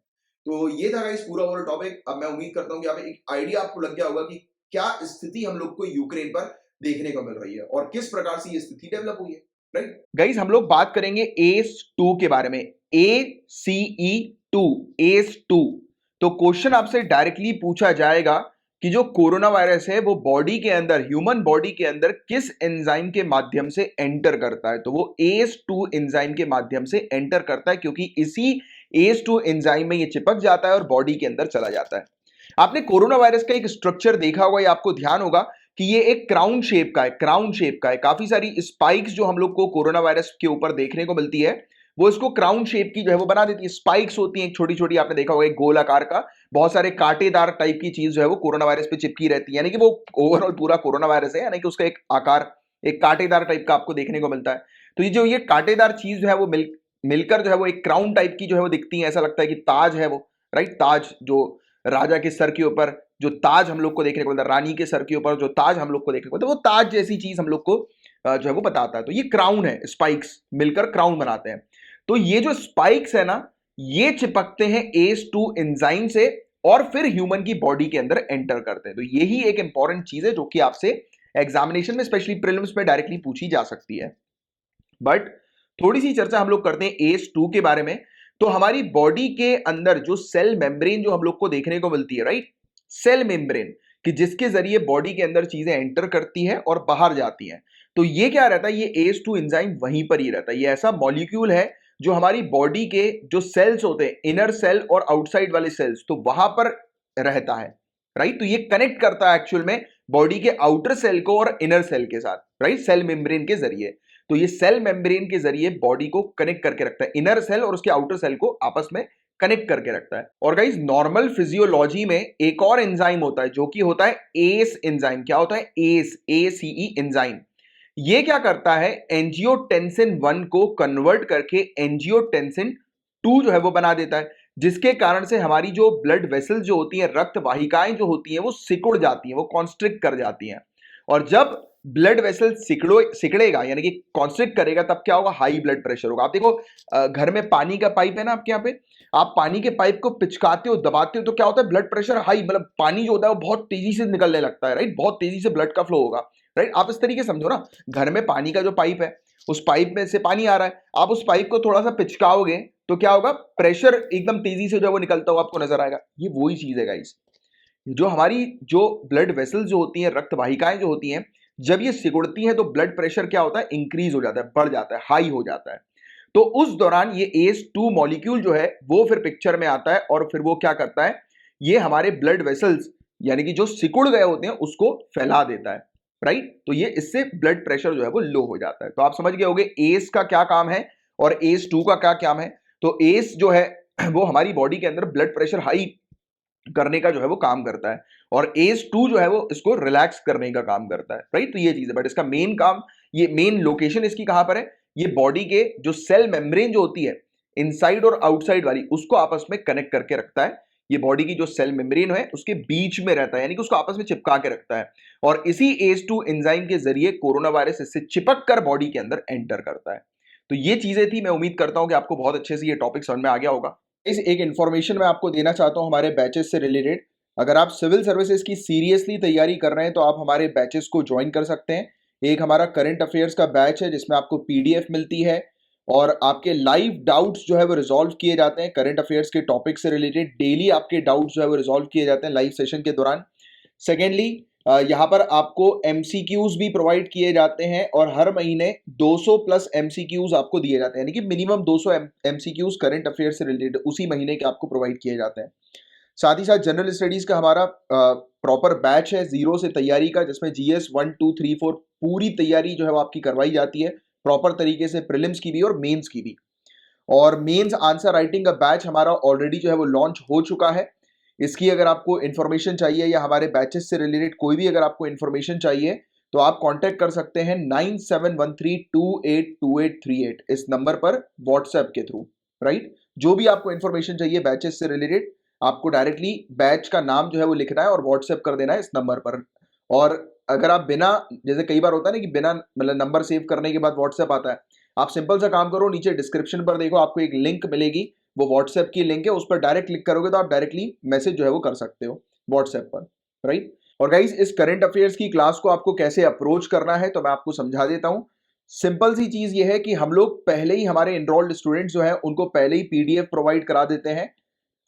तो ये था गाइस पूरा ओवरऑल टॉपिक। अब मैं उम्मीद करता हूँ कि आप एक आइडिया आपको लग गया होगा कि क्या स्थिति हम लोग को यूक्रेन पर देखने को मिल रही है और किस प्रकार से ये स्थिति डेवलप हुई है, राइट। गाइस हम लोग बात करेंगे एस 2 के बारे में, ACE2, एस 2। तो क्वेश्चन आपसे डायरेक्टली पूछा जाएगा कि जो कोरोना वायरस है वो बॉडी के अंदर, ह्यूमन बॉडी के अंदर किस एंजाइम के माध्यम से एंटर करता है। तो वो ACE2 एंजाइम के माध्यम से एंटर करता है, क्योंकि इसी ACE2 एंजाइम में ये चिपक जाता है और बॉडी के अंदर चला जाता है। आपने कोरोना वायरस का एक स्ट्रक्चर देखा होगा या आपको ध्यान होगा कि ये एक क्राउन शेप का है, क्राउन शेप का है। काफी सारी स्पाइक्स जो हम लोग को कोरोना वायरस के ऊपर देखने को मिलती है वो इसको क्राउन शेप की जो है वो बना देती है। स्पाइक्स होती हैं छोटी छोटी, आपने देखा होगा एक गोल आकार का, बहुत सारे कांटेदार टाइप की चीज जो है वो कोरोना वायरस पे चिपकी रहती है, यानी कि वो ओवरऑल पूरा कोरोना वायरस है, यानी कि उसका एक आकार एक कांटेदार टाइप का आपको देखने को मिलता है। तो ये जो ये कांटेदार चीज जो है वो मिलकर जो है वो एक क्राउन टाइप की जो है वो दिखती है, ऐसा लगता है कि ताज है वो, राइट। ताज जो राजा के सर के ऊपर जो ताज हम लोग को देखने को मिलता है, रानी के सर के ऊपर जो ताज हम लोग को देखने को मिलता है, वो ताज जैसी चीज हम लोग को जो है वो बताता है। तो ये क्राउन है, स्पाइक्स मिलकर क्राउन बनाते हैं। तो ये जो स्पाइक्स है ना, ये चिपकते हैं ACE2 एंजाइम से और फिर ह्यूमन की बॉडी के अंदर एंटर करते हैं। तो यही एक इंपॉर्टेंट चीज है जो कि आपसे एग्जामिनेशन में स्पेशली प्रीलिम्स में डायरेक्टली पूछी जा सकती है। बट थोड़ी सी चर्चा हम लोग करते हैं ACE2 के बारे में। तो हमारी बॉडी के अंदर जो सेल मेम्ब्रेन जो हम लोग को देखने को मिलती है, राइट, सेल मेम्ब्रेन, कि जिसके जरिए बॉडी के अंदर चीजें एंटर करती हैं और बाहर जाती हैं। तो ये क्या रहता है, ये ACE2 एंजाइम वहीं पर ही रहता है। ये ऐसा मॉलिक्यूल है जो हमारी बॉडी के जो सेल्स होते हैं, इनर सेल और आउटसाइड वाले सेल्स, तो वहां पर रहता है, राइट। तो ये कनेक्ट करता है एक्चुअल में बॉडी के आउटर सेल को और इनर सेल के साथ, राइट, सेल मेम्ब्रेन के जरिए। तो ये सेल मेम्ब्रेन के जरिए बॉडी को कनेक्ट करके रखता है, इनर सेल और उसके आउटर सेल को आपस में कनेक्ट करके रखता है। और गाइस नॉर्मल फिजियोलॉजी में एक और एंजाइम होता है जो कि होता है एस एंजाइम। क्या होता है, एस, ACE एंजाइम। ये क्या करता है, एंजियोटेंसिन 1 को कन्वर्ट करके एंजियोटेंसिन 2 जो है वो बना देता है, जिसके कारण से हमारी जो ब्लड वेसल्स जो होती हैं, रक्त वाहिकाएं जो होती हैं, वो सिकुड़ जाती हैं, वो कॉन्स्ट्रिक्ट कर जाती हैं। और जब ब्लड वेसल सिकड़ेगा यानी कि कॉन्स्ट्रिक्ट करेगा, तब क्या होगा, हाई ब्लड प्रेशर होगा। आप देखो घर में पानी का पाइप है ना आपके यहाँ पे, आप पानी के पाइप को पिचकाते हो, दबाते हो, तो क्या होता है, ब्लड प्रेशर हाई, मतलब पानी जो होता है वो बहुत तेजी से निकलने लगता है, राइट, बहुत तेजी से ब्लड का फ्लो होगा, राइट। आप इस तरीके समझो ना, घर में पानी का जो पाइप है, उस पाइप में से पानी आ रहा है, आप उस पाइप को थोड़ा सा पिचकाओगे तो क्या होगा, प्रेशर एकदम तेजी से जो है वो निकलता हुआ आपको नजर आएगा। ये वही चीज है गाइस, जो हमारी जो ब्लड वेसल जो होती हैं, रक्त वाहिकाएं जो होती हैं, जब ये सिकुड़ती हैं तो ब्लड प्रेशर क्या होता है, इंक्रीज हो जाता है, बढ़ जाता है, हाई हो जाता है। तो उस दौरान ये ACE2 मॉलिक्यूल जो है वो फिर पिक्चर में आता है और फिर वो क्या करता है, ये हमारे ब्लड वेसल्स यानी कि जो सिकुड़ गए होते हैं उसको फैला देता है, राइट। तो ये इससे ब्लड प्रेशर जो है वो लो हो जाता है। तो आप समझ गए होंगे ACE का क्या काम है और ACE2 का क्या काम है। तो ACE जो है वो हमारी बॉडी के अंदर ब्लड प्रेशर हाई करने का जो है वो काम करता है, और ACE2 जो है वो इसको रिलैक्स करने का काम करता है, राइट। तो ये चीज है, बट इसका मेन काम, ये मेन लोकेशन इसकी कहां पर है, ये बॉडी के जो सेल मेम्ब्रेन जो होती है, इनसाइड और आउटसाइड वाली, उसको आपस में कनेक्ट करके रखता है। ये बॉडी की जो सेल मेम्ब्रेन है उसके बीच में रहता है, यानी कि उसको आपस में चिपका के रखता है, और इसी ACE2 एंजाइम के जरिए कोरोना वायरस इससे चिपक कर बॉडी के अंदर एंटर करता है। तो ये चीजें थी, मैं उम्मीद करता हूं कि आपको बहुत अच्छे से ये टॉपिक समझ में आ गया होगा। एक इन्फॉर्मेशन मैं आपको देना चाहता हूं हमारे बैचेस से रिलेटेड। अगर आप सिविल सर्विसेज की सीरियसली तैयारी कर रहे हैं तो आप हमारे बैचेस को ज्वाइन कर सकते हैं। एक हमारा करंट अफेयर्स का बैच है जिसमें आपको पीडीएफ मिलती है और आपके लाइव डाउट्स जो है वो रिजॉल्व किए जाते हैं। करंट अफेयर्स के टॉपिक से रिलेटेड डेली आपके डाउट्स जो है वो रिजॉल्व किए जाते हैं लाइव सेशन के दौरान। सेकेंडली, यहाँ पर आपको एमसीक्यूज भी प्रोवाइड किए जाते हैं और हर महीने 200 प्लस एमसीक्यूज आपको दिए जाते हैं, यानी कि मिनिमम 200 एमसीक्यूज करंट अफेयर से रिलेटेड उसी महीने के आपको प्रोवाइड किए जाते हैं। साथ ही साथ जनरल स्टडीज का हमारा प्रॉपर बैच है जीरो से तैयारी का, जिसमें जीएस 1 2 3 4 पूरी तैयारी जो है वो आपकी करवाई जाती है प्रॉपर तरीके से, प्रीलिम्स की भी और मेंस की भी। और मेंस आंसर राइटिंग का बैच हमारा ऑलरेडी जो है वो लॉन्च हो चुका है। इसकी अगर आपको इन्फॉर्मेशन चाहिए या हमारे बैचेस से रिलेटेड कोई भी अगर आपको इन्फॉर्मेशन चाहिए तो आप कांटेक्ट कर सकते हैं 9713282838 इस नंबर पर व्हाट्सएप के थ्रू, राइट। जो भी आपको इन्फॉर्मेशन चाहिए बैचेस से रिलेटेड, आपको डायरेक्टली बैच का नाम जो है वो लिखना है और व्हाट्सएप कर देना है इस नंबर पर। और अगर आप बिना, जैसे कई बार होता है ना कि बिना मतलब नंबर सेव करने के बाद व्हाट्सएप आता है, आप सिंपल सा काम करो, नीचे डिस्क्रिप्शन पर देखो आपको एक लिंक मिलेगी, वो व्हाट्सएप की लिंक है, उस पर डायरेक्ट क्लिक करोगे तो आप डायरेक्टली मैसेज जो है वो कर सकते हो व्हाट्सएप पर, राइट। और गाइज इस करंट अफेयर्स की क्लास को आपको कैसे अप्रोच करना है तो मैं आपको समझा देता हूं। सिंपल सी चीज ये है कि हम लोग पहले ही हमारे एनरोल्ड स्टूडेंट्स जो है उनको पहले ही पीडीएफ प्रोवाइड करा देते हैं।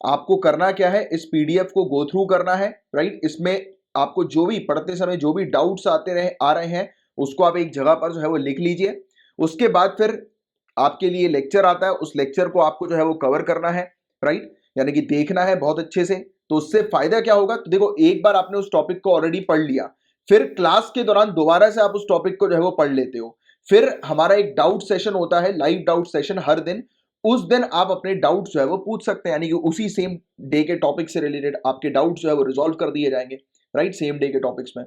आपको करना क्या है, इस पीडीएफ को गो थ्रू करना है, राइट। इसमें आपको जो भी पढ़ते समय जो भी डाउट्स आ रहे हैं उसको आप एक जगह पर जो है वो लिख लीजिए। उसके बाद फिर आपके लिए लेक्चर आता है, उस लेक्चर को आपको जो है वो कवर करना है, राइट, यानी कि देखना है बहुत अच्छे से। तो उससे फायदा क्या होगा, तो देखो एक बार आपने उस टॉपिक को ऑलरेडी पढ़ लिया, फिर क्लास के दौरान दोबारा से आप उस टॉपिक को जो है वो पढ़ लेते हो। फिर हमारा एक डाउट सेशन होता है, लाइव डाउट सेशन हर दिन। उस दिन आप अपने डाउट्स जो है वो पूछ सकते हैं, यानी कि उसी सेम डे के टॉपिक से रिलेटेड आपके डाउट्स जो है वो रिजॉल्व कर दिए जाएंगे, राइट, सेम डे के टॉपिक्स में।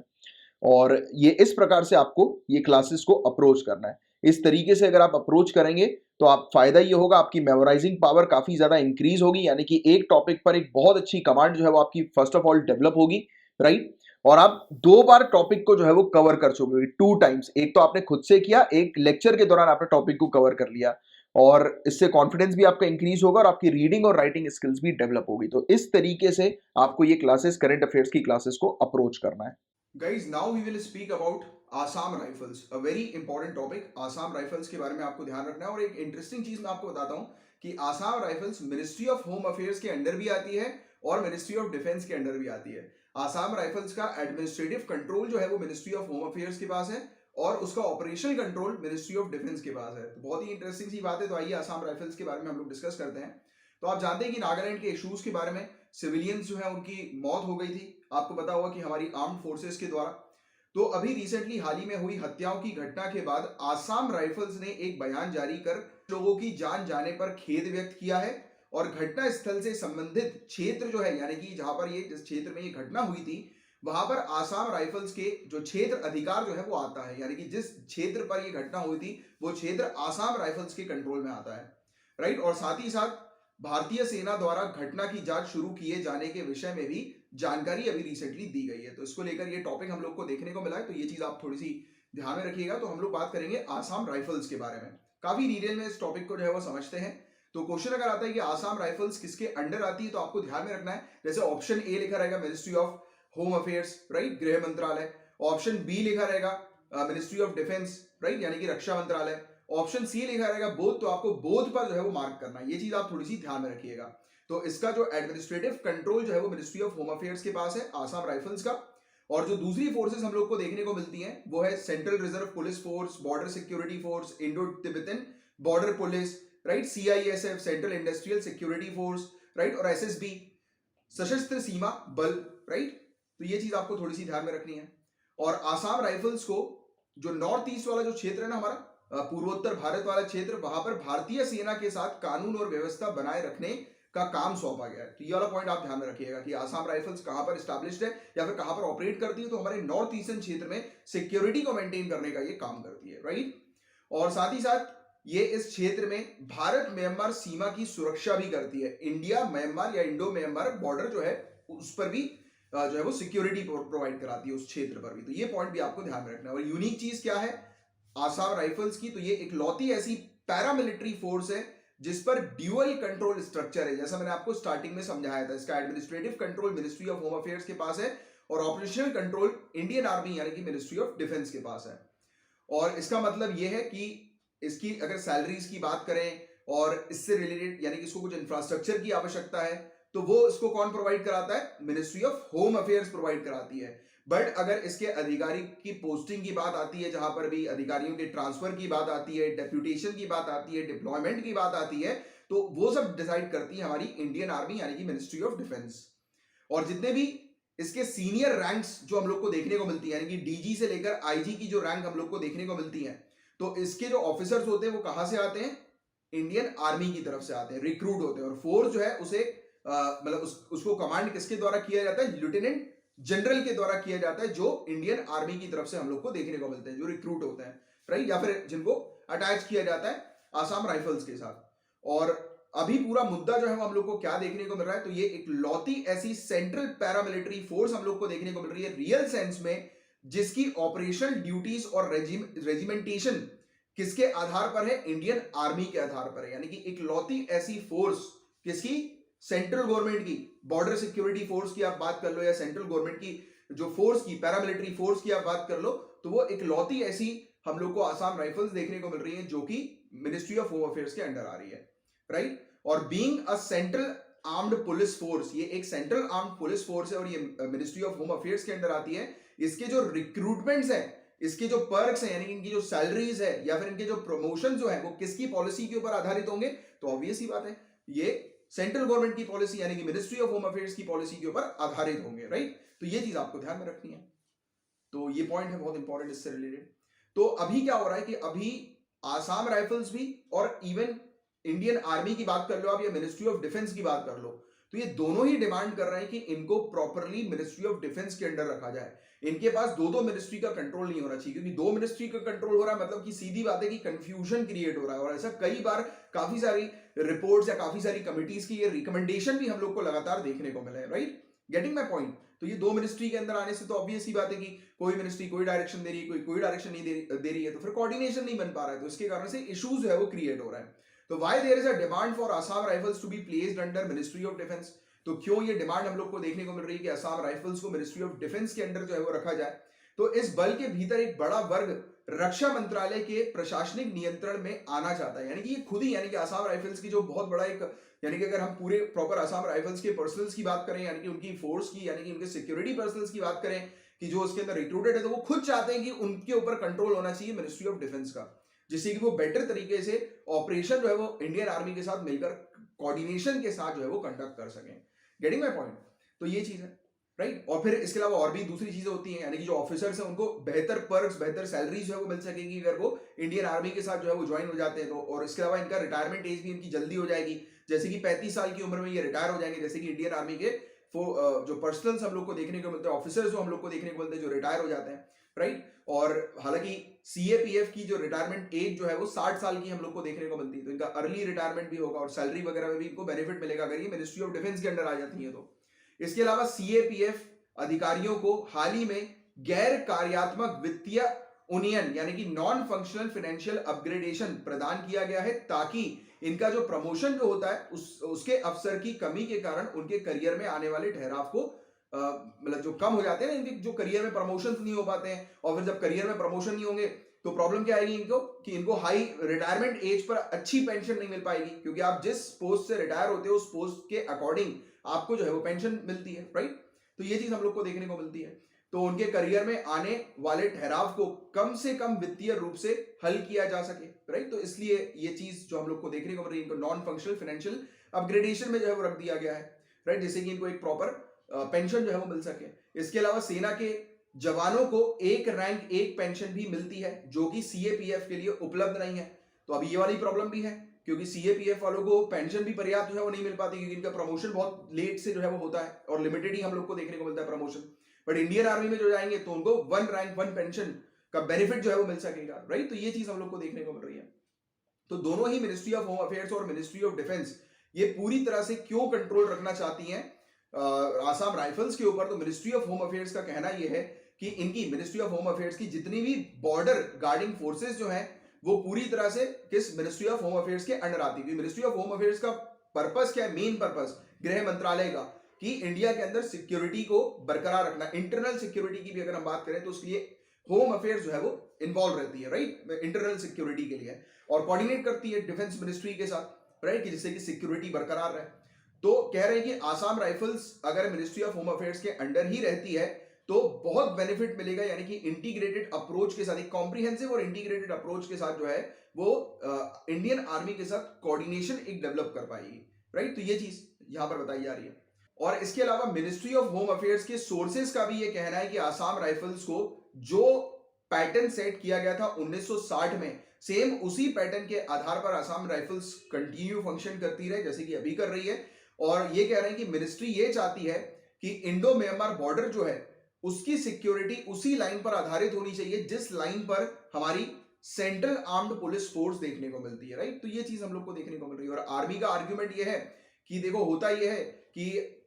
और ये इस प्रकार से आपको ये क्लासेस को अप्रोच करना है। इस तरीके से अगर आप अप्रोच करेंगे तो आप फायदा ये होगा, आपकी मेमोराइजिंग पावर काफी ज्यादा इंक्रीज होगी, यानी कि एक टॉपिक पर एक बहुत अच्छी कमांड जो है वो आपकी फर्स्ट ऑफ ऑल डेवलप होगी, राइट। और आप 2 बार टॉपिक को जो है वो कवर कर चुके, 2 टाइम्स, एक तो आपने खुद से किया, एक लेक्चर के दौरान आपने टॉपिक को कवर कर लिया, और इससे कॉन्फिडेंस भी आपका इंक्रीज होगा और आपकी रीडिंग और राइटिंग स्किल्स भी डेवलप होगी। तो इस तरीके से आपको ये क्लासेस, करंट अफेयर्स की क्लासेस को अप्रोच करना है। Guys, now we will speak about Assam rifles, a very important topic. Assam rifles के बारे में आपको ध्यान रखना है। और एक इंटरेस्टिंग चीज मैं आपको बताता हूं कि Assam rifles ministry of home affairs के अंडर भी आती है और मिनिस्ट्री ऑफ डिफेंस के अंडर भी आती है। आसाम राइफल्स का एडमिनिस्ट्रेटिव कंट्रोल जो है वो मिनिस्ट्री ऑफ होम अफेयर्स के पास है और उसका operational control ministry of defence के पास है। तो बहुत ही इंटरेस्टिंग सी बात है। तो आइए आसाम राइफल्स के बारे में हम लोग डिस्कस करते हैं। तो आप जानते हैं कि नागालैंड के इश्यूज के बारे में, सिविलियंस जो है उनकी मौत हो गई थी। आपको पता होगा कि हमारी आर्म्ड फोर्सेस के द्वारा। तो अभी रिसेंटली हाल ही में हुई हत्याओं की घटना के बाद आसाम राइफल्स ने एक बयान जारी कर लोगों की जान जाने पर खेद व्यक्त किया है और घटना स्थल से संबंधित क्षेत्र जो है, यानी कि जहां पर ये, जिस क्षेत्र में ये घटना हुई थी, वहां पर आसाम राइफल्स के जो क्षेत्र अधिकार जो है वो आता है, यानी कि जिस क्षेत्र पर ये घटना हुई थी वो क्षेत्र आसाम राइफल्स के कंट्रोल में आता है, राइट। और साथ ही साथ भारतीय सेना द्वारा घटना की जांच शुरू किए जाने के विषय में भी जानकारी अभी रिसेंटली दी गई है। तो इसको लेकर ये टॉपिक हम लोग को देखने को मिला है, तो ये चीज आप थोड़ी सी ध्यान में रखिएगा। तो हम लोग बात करेंगे आसाम राइफल्स के बारे में, काफी डिटेल में इस टॉपिक को जो है वो समझते हैं। तो क्वेश्चन अगर आता है कि आसाम राइफल्स किसके अंडर आती है, तो आपको ध्यान में रखना है, जैसे ऑप्शन ए लिखा रहेगा ministry of home affairs, right, गृह मंत्रालय। ऑप्शन बी लिखा रहेगा मिनिस्ट्री ऑफ डिफेंस, राइट, यानी कि रक्षा मंत्रालय। ऑप्शन सी लिखा रहेगा बोथ, तो आपको बोथ पर जो है वो मार्क करना है। ये चीज आप थोड़ी सी ध्यान में रखिएगा। तो इसका जो एडमिनिस्ट्रेटिव कंट्रोल जो है वो मिनिस्ट्री ऑफ होम अफेयर्स के पास है, आसाम राइफल्स का। और जो दूसरी फोर्सेस हम लोग को देखने को मिलती हैं वो है central reserve police force, border security force, Indo Tibetan border police, right, CISF, central industrial security force, right, और एसएसबी, सशस्त्र सीमा बल, राइट। तो ये चीज आपको थोड़ी सी ध्यान में रखनी है। और आसाम राइफल्स को जो नॉर्थ ईस्ट वाला जो क्षेत्र है ना हमारा, पूर्वोत्तर भारत वाला क्षेत्र, वहां पर भारतीय सेना के साथ कानून और व्यवस्था बनाए रखने का काम सौंपा गया है। तो ये वाला पॉइंट आप ध्यान में रखिएगा कि आसाम राइफल्स कहां पर स्टैब्लिश्ड है या फिर कहां पर ऑपरेट करती है। तो हमारे नॉर्थ ईस्टर्न क्षेत्र में सिक्योरिटी को मेंटेन करने का ये काम करती है, राइट। और साथ ही साथ ये इस क्षेत्र में भारत म्यांमार सीमा की सुरक्षा भी करती है। इंडिया म्यांमार या इंडो म्यांमार बॉर्डर जो है उस पर भी जो है वो सिक्योरिटी प्रोवाइड कराती है, उस क्षेत्र पर भी। तो ये पॉइंट भी आपको ध्यान में रखना है। और यूनिक चीज क्या है आसाम राइफल्स की, तो ये इकलौती ऐसी पैरामिलिट्री फोर्स है जिस पर ड्यूअल कंट्रोल स्ट्रक्चर है, जैसा मैंने आपको स्टार्टिंग में समझाया था। इसका administrative control ministry of home affairs के पास है और ऑपरेशनल कंट्रोल इंडियन आर्मी यानी कि मिनिस्ट्री ऑफ डिफेंस के पास है। और इसका मतलब यह है कि इसकी अगर सैलरीज की बात करें और इससे रिलेटेड यानी कि इसको कुछ इंफ्रास्ट्रक्चर की आवश्यकता है तो वो इसको कौन प्रोवाइड कराता है? Ministry of home affairs provide कराती है। बट अगर इसके अधिकारी की पोस्टिंग की बात आती है, जहां पर भी अधिकारियों के ट्रांसफर की बात आती है, डेप्यूटेशन की बात आती है, डिप्लॉयमेंट की बात आती है, तो वो सब डिसाइड करती है हमारी इंडियन आर्मी यानी कि मिनिस्ट्री ऑफ डिफेंस। और जितने भी इसके सीनियर रैंक्स जो हम लोग को देखने को मिलती है, यानी कि डीजी से लेकर आईजी की जो रैंक हम लोग को देखने को मिलती है, तो इसके जो ऑफिसर्स होते हैं वो कहां से आते हैं? इंडियन आर्मी की तरफ से आते हैं, रिक्रूट होते हैं। और फोर्स जो है उसे मतलब उसको कमांड किसके द्वारा किया जाता है? लेफ्टिनेंट जनरल के द्वारा किया जाता है, जो इंडियन आर्मी की तरफ से हम लोग को देखने को मिलते हैं, जो रिक्रूट होते हैं, राइट, या फिर जिनको अटैच किया जाता है आसाम राइफल्स के साथ। और अभी पूरा मुद्दा जो है वो हम लोग को क्या देखने को मिल रहा है? तो ये एक लौती ऐसी सेंट्रल पैरामिलिट्री फोर्स हम लोग को देखने को मिल रही है रियल सेंस में, जिसकी ऑपरेशनल ड्यूटीज और रेजिमेंटेशन किसके आधार पर है? इंडियन आर्मी के आधार पर है। यानी कि एक लौती ऐसी फोर्स, किसकी? सेंट्रल गवर्नमेंट की। बॉर्डर सिक्योरिटी फोर्स की आप बात कर लो या सेंट्रल गवर्नमेंट की जो फोर्स की, पैरामिलिट्री फोर्स की आप बात कर लो, तो वो एक लौती ऐसी हम लोग को आसाम राइफल्स देखने को मिल रही है, जो कि मिनिस्ट्री ऑफ होम अफेयर्स के अंडर आ रही है, राइट। और being a central armed police force, ये एक सेंट्रल आर्म्ड पुलिस फोर्स है और ये मिनिस्ट्री ऑफ होम अफेयर्स के अंडर आती है। इसके जो रिक्रूटमेंट्स हैं, इसके जो पर्क्स हैं, यानी इनकी जो सैलरीज है या फिर इनके जो प्रमोशन जो है, वो किसकी पॉलिसी के ऊपर आधारित होंगे? तो ऑब्वियस ही बात है, ये सेंट्रल गवर्नमेंट की पॉलिसी यानी कि मिनिस्ट्री ऑफ होम अफेयर्स की पॉलिसी के ऊपर आधारित होंगे, राइट। तो ये चीज आपको ध्यान में रखनी है। तो ये पॉइंट है बहुत इंपॉर्टेंट इससे रिलेटेड। तो अभी क्या हो रहा है कि अभी आसाम राइफल्स भी और इवन इंडियन आर्मी की बात कर लो आप या मिनिस्ट्री ऑफ डिफेंस की बात कर लो, तो ये दोनों ही डिमांड कर रहे हैं कि इनको प्रॉपरली मिनिस्ट्री ऑफ डिफेंस के अंडर रखा जाए। इनके पास दो मिनिस्ट्री का कंट्रोल नहीं होना चाहिए, क्योंकि दो मिनिस्ट्री का कंट्रोल हो रहा है मतलब कि सीधी बात है कि कंफ्यूजन क्रिएट हो रहा है। और ऐसा कई बार काफी सारी रिपोर्ट्स या काफी सारी कमिटीज की ये रिकमेंडेशन भी हम लोग को लगातार देखने को मिला है, राइट। Getting my point. तो ये दो मिनिस्ट्री के अंदर आने से तो ऑब्वियस ही बात है कि कोई मिनिस्ट्री कोई डायरेक्शन दे रही है, कोई डायरेक्शन नहीं दे रही है, तो फिर कोऑर्डिनेशन नहीं बन पा रहा है, तो इसके कारण से इश्यूज जो है वो क्रिएट हो रहा है। तो why there is a demand for Assam Rifles to be placed under Ministry of Defence? तो क्यों ये डिमांड हम लोग को देखने को मिल रही है कि आसाम राइफल्स को मिनिस्ट्री ऑफ डिफेंस के अंडर जो है वो रखा जाए? तो इस बल के भीतर एक बड़ा वर्ग रक्षा मंत्रालय के प्रशासनिक नियंत्रण में आना चाहता है। यानी कि ये खुद ही, यानी कि आसाम राइफल्स की जो बहुत बड़ा एक, यानी कि अगर हम पूरे प्रॉपर आसाम राइफल्स के पर्सनल्स की बात करें, यानी कि उनकी फोर्स की, यानी कि उनके सिक्योरिटी पर्सनल्स की बात करें कि जो उसके अंदर रिक्रूटेड है, तो वो खुद चाहते हैं कि उनके ऊपर कंट्रोल होना चाहिए मिनिस्ट्री ऑफ डिफेंस का, जिससे कि वो बेटर तरीके से ऑपरेशन जो है वो इंडियन आर्मी के साथ मिलकर कोऑर्डिनेशन के साथ जो है वो कंडक्ट कर सकें। Getting my point? तो ये चीज है, राइट। और फिर इसके अलावा और भी दूसरी चीजें होती हैं, यानी कि जो ऑफिसर्स हैं उनको बेहतर पर्क्स, बेहतर सैलरीज जो है वो मिल सकेगी अगर वो इंडियन आर्मी के साथ जो है वो ज्वाइन हो जाते हैं तो। और इसके अलावा इनका रिटायरमेंट एज भी इनकी जल्दी हो जाएगी, जैसे कि 35 साल की उम्र में ये रिटायर हो जाएंगे, जैसे कि इंडियन आर्मी के जो पर्सनल्स हम लोग को देखने को मिलते हैं, ऑफिसर्स जो हम लोग को देखने को मिलते हैं जो रिटायर हो जाते हैं, राइट। और हालांकि सीएपीएफ की जो रिटायरमेंट एज जो है वो 60 साल की हम लोग को देखने को मिलती है, तो इनका अर्ली रिटायरमेंट भी होगा और सैलरी वगैरह में भी इनको बेनिफिट मिलेगा अगर ये मिनिस्ट्री ऑफ डिफेंस के अंडर आ जाती है तो। इसके अलावा सीएपीएफ अधिकारियों को हाल ही में गैर कार्यात्मक वित्तीय उन्नयन यानी कि नॉन फंक्शनल फाइनेंशियल अपग्रेडेशन प्रदान किया गया है, ताकि इनका जो प्रमोशन जो होता है उसके अवसर की कमी के कारण उनके करियर में आने वाले ठहराव को मतलब जो कम हो जाते हैं, इनके जो करियर में प्रमोशन नहीं हो पाते हैं, और फिर जब करियर में प्रमोशन नहीं होंगे तो प्रॉब्लम क्या आएगी इनको कि इनको हाई रिटायरमेंट एज पर अच्छी पेंशन नहीं मिल पाएगी, क्योंकि आप जिस पोस्ट से रिटायर होते हो उस पोस्ट के अकॉर्डिंग आपको जो है वो पेंशन मिलती है, राइट। तो ये चीज हम लोग को देखने को मिलती है। तो उनके करियर में आने वाले ठहराव को कम से कम वित्तीय रूप से हल किया जा सके, राइट। तो इसलिए ये चीज जो हम लोग को देखने को मिल रही है, इनको नॉन फंक्शनल फाइनेंशियल अपग्रेडेशन में जो है वो रख दिया गया है, राइट, जिससे कि इनको एक प्रॉपर पेंशन जो है वो मिल सके। इसके अलावा सेना के जवानों को एक रैंक एक पेंशन भी मिलती है, जो कि सीएपीएफ के लिए उपलब्ध नहीं है। तो अभी ये वाली प्रॉब्लम भी है, क्योंकि सीएपीएफ वालों को पेंशन भी पर्याप्त जो है वो नहीं मिल पाती, क्योंकि इनका प्रमोशन बहुत लेट से जो है वो होता है और लिमिटेड ही हम लोग को देखने को मिलता है प्रमोशन। बट इंडियन आर्मी में जो जाएंगे तो उनको 1 रैंक 1 पेंशन का बेनिफिट जो है वो मिल सकेगा, राइट। तो ये चीज हम लोग को देखने को मिल रही है। तो दोनों ही मिनिस्ट्री ऑफ होम अफेयर्स और मिनिस्ट्री ऑफ डिफेंस ये पूरी तरह से क्यों कंट्रोल रखना चाहती हैं आसाम राइफल्स के ऊपर? तो मिनिस्ट्री ऑफ होम अफेयर्स का कहना यह है कि इनकी मिनिस्ट्री ऑफ होम अफेयर्स की जितनी भी बॉर्डर गार्डिंग फोर्सेस जो हैं वो पूरी तरह से किस मिनिस्ट्री ऑफ होम अफेयर्स के अंडर आती है। मिनिस्ट्री ऑफ होम अफेयर्स का पर्पस क्या है, मेन पर्पस गृह मंत्रालय का, कि इंडिया के अंदर सिक्योरिटी को बरकरार रखना। इंटरनल सिक्योरिटी की भी अगर हम बात करें तो उसके लिए होम अफेयर्स जो है वो इन्वॉल्व रहती है, राइट, इंटरनल सिक्योरिटी के लिए, और कोऑर्डिनेट करती है डिफेंस मिनिस्ट्री के साथ, राइट, कि जिससे कि सिक्योरिटी बरकरार रहे। तो कह रहे हैं कि आसाम राइफल्स अगर मिनिस्ट्री ऑफ होम अफेयर्स के अंडर ही रहती है तो बहुत बेनिफिट मिलेगा, यानी कि इंटीग्रेटेड अप्रोच के साथ, एक कॉम्प्रिहेंसिव और इंटीग्रेटेड अप्रोच के साथ जो है वो इंडियन आर्मी के साथ कोऑर्डिनेशन एक डेवलप कर पाएगी, राइट। तो ये चीज यहां पर बताई जा रही है। और इसके अलावा मिनिस्ट्री ऑफ होम अफेयर्स के सोर्सेज का भी ये कहना है कि आसाम राइफल्स को जो पैटर्न सेट किया गया था 1960 में, सेम उसी पैटर्न के आधार पर आसाम राइफल्स कंटिन्यू फंक्शन करती रहे जैसे कि अभी कर रही है। और ये कह रहे हैं कि मिनिस्ट्री ये चाहती है कि इंडो म्यांमार बॉर्डर जो है उसकी सिक्योरिटी उसी लाइन पर आधारित होनी चाहिए जिस लाइन पर हमारी सेंट्रल आर्म्ड पुलिस फोर्स देखने को मिलती है, राइट। तो ये चीज हम लोग को देखने को मिल रही है। और आर्मी का आर्ग्यूमेंट ये है कि देखो होता ये है कि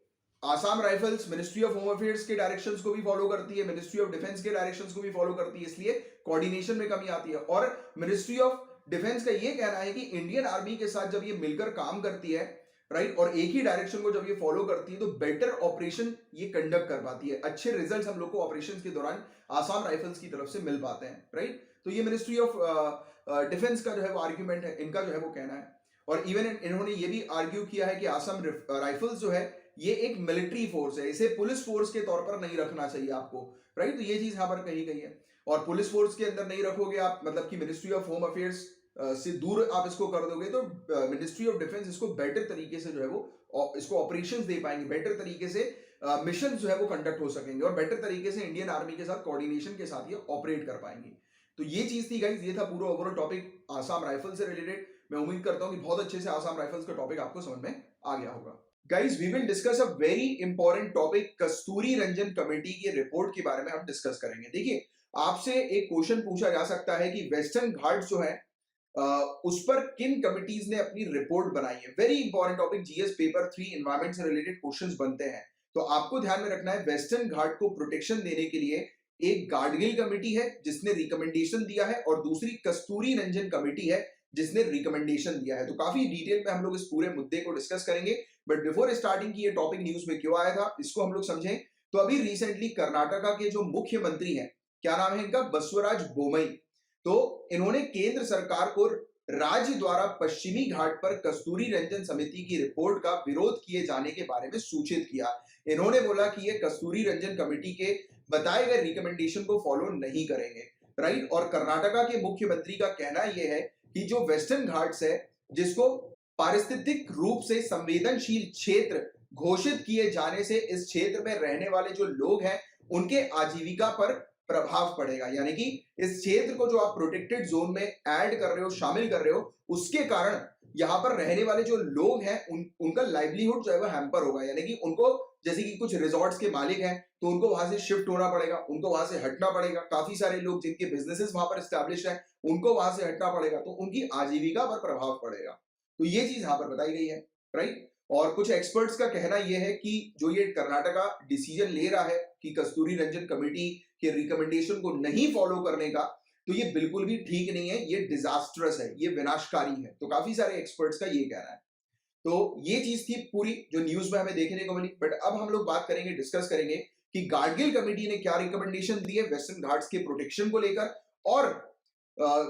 Assam rifles ministry of home affairs के डायरेक्शंस को भी फॉलो करती है, मिनिस्ट्री ऑफ डिफेंस के डायरेक्शंस को भी फॉलो करती है, इसलिए कोऑर्डिनेशन में कमी आती है। और मिनिस्ट्री ऑफ डिफेंस का ये कहना है कि इंडियन आर्मी के साथ जब ये मिलकर काम करती है, राइट, और एक ही डायरेक्शन को जब ये फॉलो करती है तो बेटर ऑपरेशन ये कंडक्ट कर पाती है, अच्छे रिजल्ट्स हम लोग को ऑपरेशंस के दौरान आसाम राइफल्स की तरफ से मिल पाते हैं, राइट। तो ये मिनिस्ट्री ऑफ डिफेंस का जो है वो आर्ग्यूमेंट है, इनका जो है वो कहना है। और इवन इन्होंने ये भी आर्ग्यू किया है कि आसाम राइफल्स जो है ये एक मिलिट्री फोर्स है, इसे पुलिस फोर्स के तौर पर नहीं रखना चाहिए आपको, राइट। तो ये चीज यहां पर कही गई है। और पुलिस फोर्स के अंदर नहीं रखोगे आप, मतलब कि मिनिस्ट्री ऑफ होम अफेयर्स से दूर आप इसको कर दोगे तो मिनिस्ट्री ऑफ डिफेंस इसको बेटर तरीके से जो है वो इसको ऑपरेशंस दे पाएंगे, बेटर तरीके से मिशन जो है वो कंडक्ट हो सकेंगे और बेटर तरीके से इंडियन आर्मी के साथ कोऑर्डिनेशन के साथ ये ऑपरेट कर पाएंगे। तो ये चीज थी गाइस, ये था पूरा ओवरऑल टॉपिक आसाम राइफल से रिलेटेड। मैं उम्मीद करता हूं कि बहुत अच्छे से आसाम राइफल्स का टॉपिक आपको समझ में आ गया होगा। Guys we will discuss a very important topic, Kasturi Rangan committee की रिपोर्ट के बारे में हम डिस्कस करेंगे। देखिए, आपसे एक क्वेश्चन पूछा जा सकता है कि वेस्टर्न घाट्स जो है उस पर किन कमिटीज ने अपनी रिपोर्ट बनाई है। Very important topic, GS paper 3 environment से रिलेटेड क्वेश्चंस बनते हैं। तो आपको ध्यान में रखना है, वेस्टर्न घाट को प्रोटेक्शन देने के लिए एक गाडगिल कमेटी है जिसने रिकमेंडेशन दिया है और दूसरी कस्तूरी रंजन कमेटी है जिसने रिकमेंडेशन दिया है। तो काफी डिटेल में हम लोग इस पूरे मुद्दे को डिस्कस करेंगे। बट बिफोर स्टार्टिंग की ये टॉपिक न्यूज में क्यों आया था इसको हम लोग समझें। तो अभी रिसेंटली कर्नाटका के जो मुख्यमंत्री हैं, क्या नाम है इनका, बसवराज बोमई, तो इन्होंने केंद्र सरकार को राज्य द्वारा पश्चिमी घाट पर कस्तूरी रंजन समिति की रिपोर्ट का विरोध किए जाने के बारे में सूचित किया। इन्होंने बोला कि ये कस्तूरी रंजन कमेटी के बताए गए रिकमेंडेशन को फॉलो नहीं करेंगे, राइट। और कर्नाटका के मुख्यमंत्री का कहना यह है कि जो वेस्टर्न घाट्स है जिसको पारिस्थितिक रूप से संवेदनशील क्षेत्र घोषित किए जाने से इस क्षेत्र में रहने वाले जो लोग हैं उनके आजीविका पर प्रभाव पड़ेगा, यानी कि इस क्षेत्र को जो आप प्रोटेक्टेड जोन में ऐड कर रहे हो, शामिल कर रहे हो, उसके कारण यहां पर रहने वाले जो लोग हैं उनका लाइवलीहुड जो है वो हैम्पर होगा। यानी कि उनको, जैसे कि कुछ रिजॉर्ट्स के मालिक हैं तो उनको वहां से शिफ्ट होना पड़ेगा, उनको वहां से हटना पड़ेगा। काफी सारे लोग जिनके बिजनेसेस वहां पर एस्टैब्लिश हैं उनको वहां से हटना पड़ेगा, तो उनकी आजीविका पर प्रभाव पड़ेगा। तो ये चीज यहां पर बताई गई है, राइट। और कुछ एक्सपर्ट्स का कहना यह है कि जो ये कर्नाटका डिसीजन ले रहा है कि कस्तूरी रंजन कमेटी के रिकमेंडेशन को नहीं फॉलो करने का, तो ये बिल्कुल भी ठीक नहीं है, ये डिजास्टरस है, ये विनाशकारी है। तो काफी सारे एक्सपर्ट्स का ये कहना है। तो ये चीज थी पूरी जो न्यूज में हमें देखने को मिली। बट अब हम लोग बात करेंगे, डिस्कस करेंगे कि गाडगिल कमेटी ने क्या रिकमेंडेशन दिए वेस्टर्न घाट्स के प्रोटेक्शन को लेकर और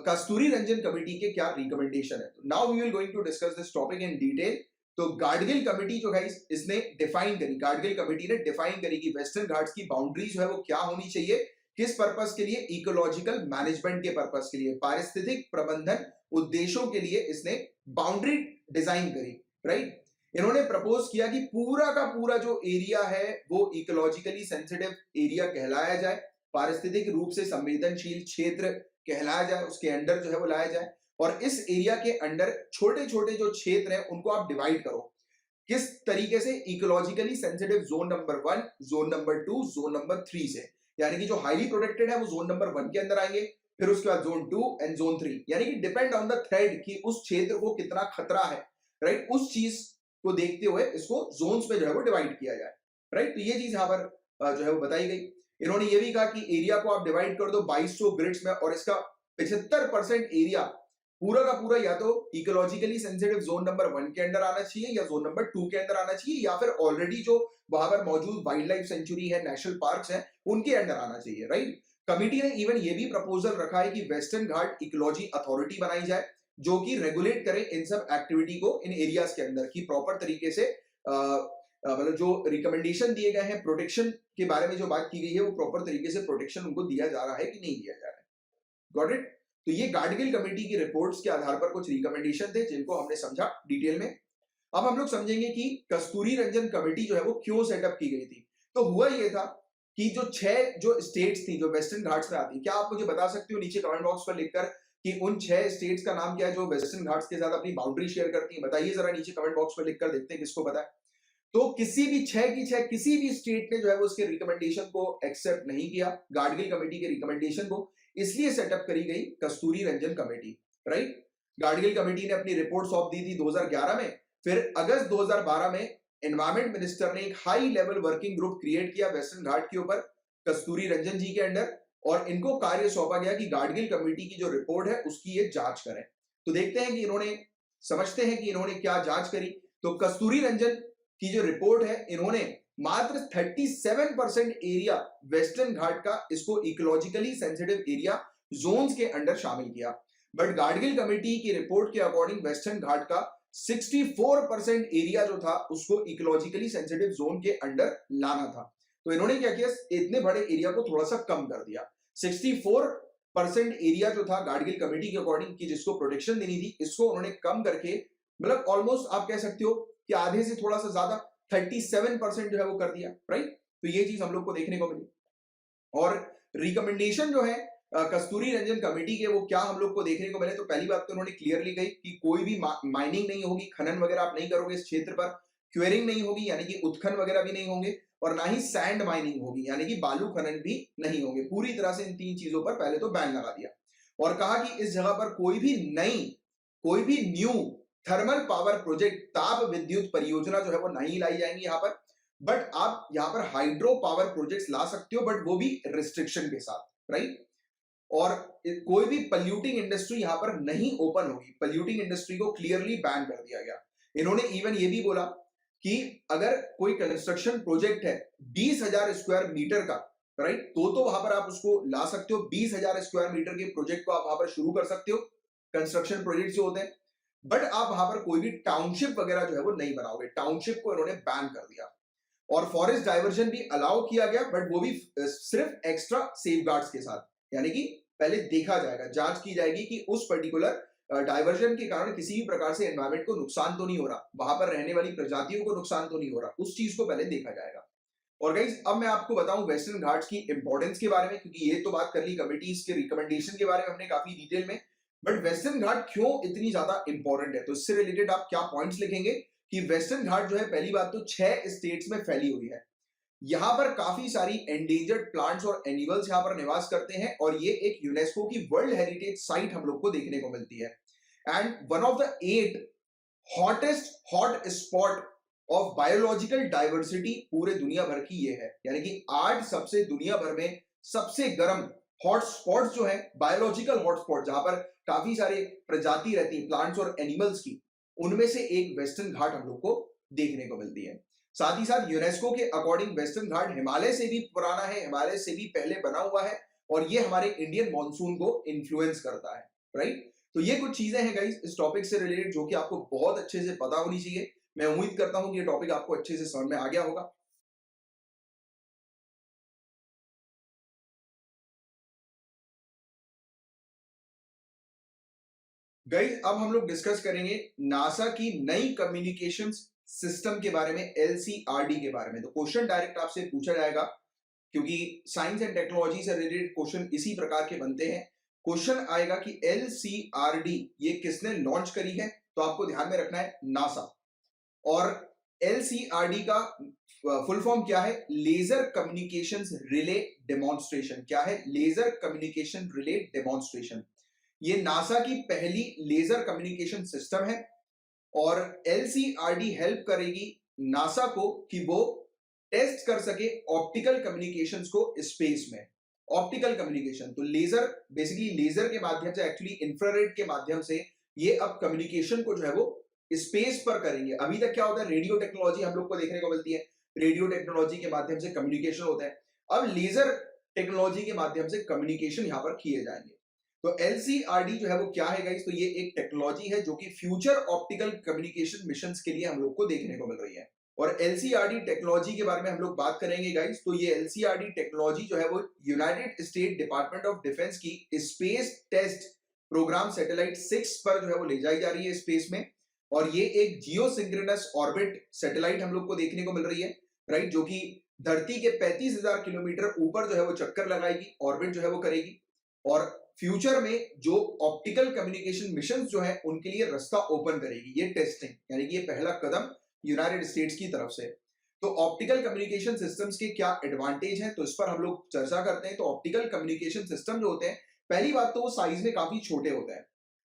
कस्तूरी रंजन कमेटी के क्या रिकमेंडेशन है। Now we will going to discuss this topic in detail. तो गाडगिल कमेटी जो है इसने डिफाइन करी, गाडगिल कमेटी ने डिफाइन करी कि वेस्टर्न घाट्स की बाउंड्री जो है वो क्या होनी चाहिए, किस पर्पस के लिए, इकोलॉजिकल मैनेजमेंट के पर्पस के लिए, पारिस्थितिक प्रबंधन उद्देश्यों के लिए इसने बाउंड्री डिजाइन करी, राइट। इन्होंने प्रपोज किया कि पूरा का पूरा जो एरिया है वो इकोलॉजिकली सेंसिटिव एरिया कहलाया जाए, पारिस्थितिक रूप से संवेदनशील क्षेत्र कहलाया जाए, उसके अंडर जो है वो लाया जाए। और इस एरिया के अंडर छोटे छोटे जो क्षेत्र हैं उनको आप डिवाइड करो, किस तरीके से, ecologically sensitive zone number 1, zone number 2, zone number 3 से। यानी कि जो हाईली प्रोटेक्टेड है वो जोन नंबर 1 के अंदर आएंगे, फिर उसके बाद जोन 2 एंड जोन 3, यानी कि डिपेंड ऑन द थ्रेड कि उस क्षेत्र को कितना खतरा है, राइट, उस चीज को देखते हुए इसको जोन्स में जो है वो डिवाइड किया जाए, राइट। तो ये चीज यहां पर जो है वो बताई गई। इन्होंने ये भी कहा कि एरिया को आप डिवाइड कर दो 2200 ग्रिड्स में और इसका 75% एरिया पूरा का पूरा या तो इकोलॉजिकली सेंसिटिव जोन नंबर 1 के अंडर आना चाहिए या जोन नंबर 2 के अंदर आना चाहिए, या फिर ऑलरेडी जो वहां पर मौजूद वाइल्ड लाइफ सेंचुरी है, नेशनल पार्क्स हैं, उनके अंडर आना चाहिए, राइट। कमिटी ने इवन ये भी प्रपोजल रखा है कि वेस्टर्न घाट इकोलॉजी अथॉरिटी बनाई जाए, जो कि रेगुलेट करे इन सब एक्टिविटी को इन एरियाज के अंदर, की प्रॉपर तरीके से मतलब जो रिकमेंडेशन दिए गए हैं प्रोटेक्शन के बारे में जो बात की गई है, वो प्रॉपर तरीके से प्रोटेक्शन उनको दिया जा रहा है कि नहीं दिया जा रहा है। Got it. तो ये गाडगिल कमेटी की रिपोर्ट्स के आधार पर कुछ रिकमेंडेशन थे जिनको हमने समझा डिटेल में। अब हम लोग समझेंगे कि कस्तूरी रंजन कमेटी जो है वो क्यों सेटअप की गई थी। तो हुआ ये था कि जो 6 जो स्टेट्स थी जो वेस्टर्न घाट्स में आती, क्या आप मुझे बता सकते हो नीचे कमेंट बॉक्स पर लिखकर कि उन 6 स्टेट्स का नाम क्या है जो वेस्टर्न घाट्स के साथ अपनी बाउंड्री शेयर करती है? बताइए जरा नीचे कमेंट बॉक्स पर लिखकर, देखते हैं किसको पता है। तो किसी भी 6 की 6 किसी भी स्टेट ने जो है वो उसके रिकमेंडेशन को एक्सेप्ट नहीं किया, गाडगिल कमेटी के रिकमेंडेशन को, इसलिए सेटअप करी गई Kasturi Rangan committee, right. Gadgil committee ने अपनी रिपोर्ट सौंप दी थी 2011 में। फिर अगस्त 2012 में एनवायरमेंट मिनिस्टर ने एक high level working group create किया वेस्टर्न घाट के ऊपर कस्तूरी रंजन जी के अंडर, और इनको कार्य सौंपा गया कि गाडगिल कमेटी की जो रिपोर्ट है उसकी ये जांच करें। तो देखते हैं कि इन्होंने, समझते हैं कि इन्होंने क्या जांच करी। तो कस्तूरी रंजन की जो रिपोर्ट है, इन्होंने मात्र 37% एरिया वेस्टर्न घाट का इसको इकोलॉजिकली सेंसिटिव एरिया जोन्स के अंडर शामिल किया। बट गाडगिल कमेटी की रिपोर्ट के अकॉर्डिंग वेस्टर्न घाट का 64% एरिया जो था उसको इकोलॉजिकली सेंसिटिव जोन के अंडर लाना था। तो इन्होंने क्या किया, इतने बड़े एरिया को थोड़ा सा कम कर दिया। 64% एरिया जो था गाडगिल कमेटी के अकॉर्डिंग की जिसको प्रोटेक्शन देनी थी, इसको उन्होंने कम करके, मतलब ऑलमोस्ट आप कह सकते हो कि आधे से थोड़ा सा ज्यादा 37% जो है वो कर दिया, राइट। तो ये चीज हम लोग को देखने को मिली। और रिकमेंडेशन जो है कस्तूरी रंजन कमेटी के, वो क्या हम लोग को देखने को मिले। तो पहली बात तो उन्होंने क्लियरली कही कि कोई भी माइनिंग नहीं होगी, खनन वगैरह आप नहीं करोगे इस क्षेत्र पर, क्वेरिंग नहीं होगी यानी कि उत्खनन वगैरह भी नहीं होंगे, और ना ही सैंड माइनिंग होगी यानी कि बालू खनन भी नहीं होंगे। पूरी तरह से इन 3 चीजों पर पहले तो बैन लगा दिया, और कहा कि इस जगह पर कोई भी न्यू थर्मल पावर प्रोजेक्ट, ताप विद्युत परियोजना जो है वो नहीं लाई जाएंगी यहाँ पर। बट आप यहाँ पर हाइड्रो पावर प्रोजेक्ट्स ला सकते हो, बट वो भी रिस्ट्रिक्शन के साथ, राइट। और कोई भी पल्यूटिंग इंडस्ट्री यहाँ पर नहीं ओपन होगी, पल्यूटिंग इंडस्ट्री को क्लियरली बैन कर दिया गया। इन्होंने इवन ये भी बोला कि अगर कोई कंस्ट्रक्शन प्रोजेक्ट है 20,000 स्क्वायर मीटर का, राइट, तो वहां पर आप उसको ला सकते हो। 20,000 स्क्वायर मीटर के प्रोजेक्ट को आप वहां पर शुरू कर सकते हो, कंस्ट्रक्शन प्रोजेक्ट जो होते हैं। बट आप वहां पर कोई भी टाउनशिप वगैरह जो है वो नहीं बनाओगे, टाउनशिप को इन्होंने बैन कर दिया। और फॉरेस्ट डाइवर्जन भी अलाउ किया गया, बट वो भी सिर्फ एक्स्ट्रा सेफगार्ड्स के साथ, यानी कि पहले देखा जाएगा, जांच की जाएगी कि उस पर्टिकुलर डाइवर्जन के कारण किसी भी प्रकार से एनवायरमेंट को नुकसान तो नहीं हो रहा, वहां पर रहने वाली प्रजातियों को नुकसान तो नहीं हो रहा, उस चीज को पहले देखा जाएगा। और गाइस अब मैं आपको बताऊं वेस्टर्न घाट्स की इंपॉर्टेंस के बारे में, क्योंकि ये तो बात कर ली कमिटीज के रिकमेंडेशन के बारे में हमने काफी डिटेल में, बट वेस्टर्न घाट क्यों इतनी ज्यादा इंपॉर्टेंट है, तो इससे रिलेटेड आप क्या पॉइंट्स लिखेंगे कि वेस्टर्न घाट जो है, पहली बात तो 6 स्टेट्स में फैली हुई है। यहां पर काफी सारी एंडेंजर्ड प्लांट्स और एनिमल्स यहां पर निवास करते हैं, और ये एक यूनेस्को की वर्ल्ड हेरिटेज साइट हम लोग को देखने को मिलती है। And one of the 8 hottest hot spot of biological diversity पूरे दुनिया भर की ये है, यानी कि 8 सबसे दुनिया भर में सबसे गर्म हॉटस्पॉट जो है, बायोलॉजिकल हॉटस्पॉट, जहां पर काफी सारे प्रजाति रहती है प्लांट्स और एनिमल्स की, उनमें से एक वेस्टर्न घाट हम लोग को देखने को मिलती है। साथ ही साथ यूनेस्को के अकॉर्डिंग वेस्टर्न घाट हिमालय से भी पुराना है, हिमालय से भी पहले बना हुआ है, और ये हमारे इंडियन मॉनसून को इन्फ्लुएंस करता है, राइट। तो ये कुछ चीजें हैं गाइस इस टॉपिक से रिलेटेड जो कि आपको बहुत अच्छे से पता होनी चाहिए। मैं उम्मीद करता हूं कि ये टॉपिक आपको अच्छे से समझ में आ गया होगा। गाइस अब हम लोग डिस्कस करेंगे नासा की नई कम्युनिकेशन सिस्टम के बारे में, एलसीआरडी के बारे में। तो क्वेश्चन डायरेक्ट आपसे पूछा जाएगा, क्योंकि साइंस एंड टेक्नोलॉजी से रिलेटेड क्वेश्चन इसी प्रकार के बनते हैं। क्वेश्चन आएगा कि एलसीआरडी ये किसने लॉन्च करी है, तो आपको ध्यान में रखना है नासा। और एलसीआरडी का फुल फॉर्म क्या है, लेजर कम्युनिकेशंस रिले डेमोन्स्ट्रेशन। क्या है, लेजर कम्युनिकेशन रिले डेमोन्स्ट्रेशन। ये नासा की पहली लेजर कम्युनिकेशन सिस्टम है, और एलसीआरडी हेल्प करेगी नासा को कि वो टेस्ट कर सके ऑप्टिकल कम्युनिकेशंस को स्पेस में। Optical communication. तो लेजर, बेसिकली लेजर के माध्यम से, एक्चुअली इंफ्रारेड के माध्यम से ये अब कम्युनिकेशन को जो है वो स्पेस पर करेंगे। अभी तक क्या होता है, रेडियो टेक्नोलॉजी हम लोग को देखने को मिलती है, रेडियो टेक्नोलॉजी के माध्यम से कम्युनिकेशन होता है। अब लेजर टेक्नोलॉजी के माध्यम से कम्युनिकेशन यहां पर किए जाएंगे। तो एलसीआरडी जो है वो क्या है गाइस, तो ये एक टेक्नोलॉजी है जो कि फ्यूचर ऑप्टिकल कम्युनिकेशन मिशंस के लिए हम लोग को देखने को मिल रही है। और एलसीआरडी टेक्नोलॉजी के बारे में हम लोग बात करेंगे गाइस। तो ये एलसीआरडी टेक्नोलॉजी जो है वो United state department of defence की स्पेस टेस्ट प्रोग्राम सैटेलाइट 6 पर जो है वो ले जाई जा रही है स्पेस में। और ये एक जियो सिंक्रोनस ऑर्बिट सैटेलाइट हम लोग को देखने को मिल रही है, राइट, जो कि धरती के 35,000 किलोमीटर ऊपर जो है वो चक्कर लगाएगी, ऑर्बिट जो है वो करेगी। और फ्यूचर में जो ऑप्टिकल कम्युनिकेशन मिशन जो है उनके लिए रास्ता ओपन करेगी ये टेस्टिंग, यानी कि ये पहला कदम यूनाइटेड स्टेट्स की तरफ से। तो ऑप्टिकल कम्युनिकेशन सिस्टम्स के क्या एडवांटेज हैं, तो इस पर हम लोग चर्चा करते हैं। तो ऑप्टिकल कम्युनिकेशन सिस्टम जो होते हैं, पहली बात तो वो साइज में काफी छोटे होते हैं,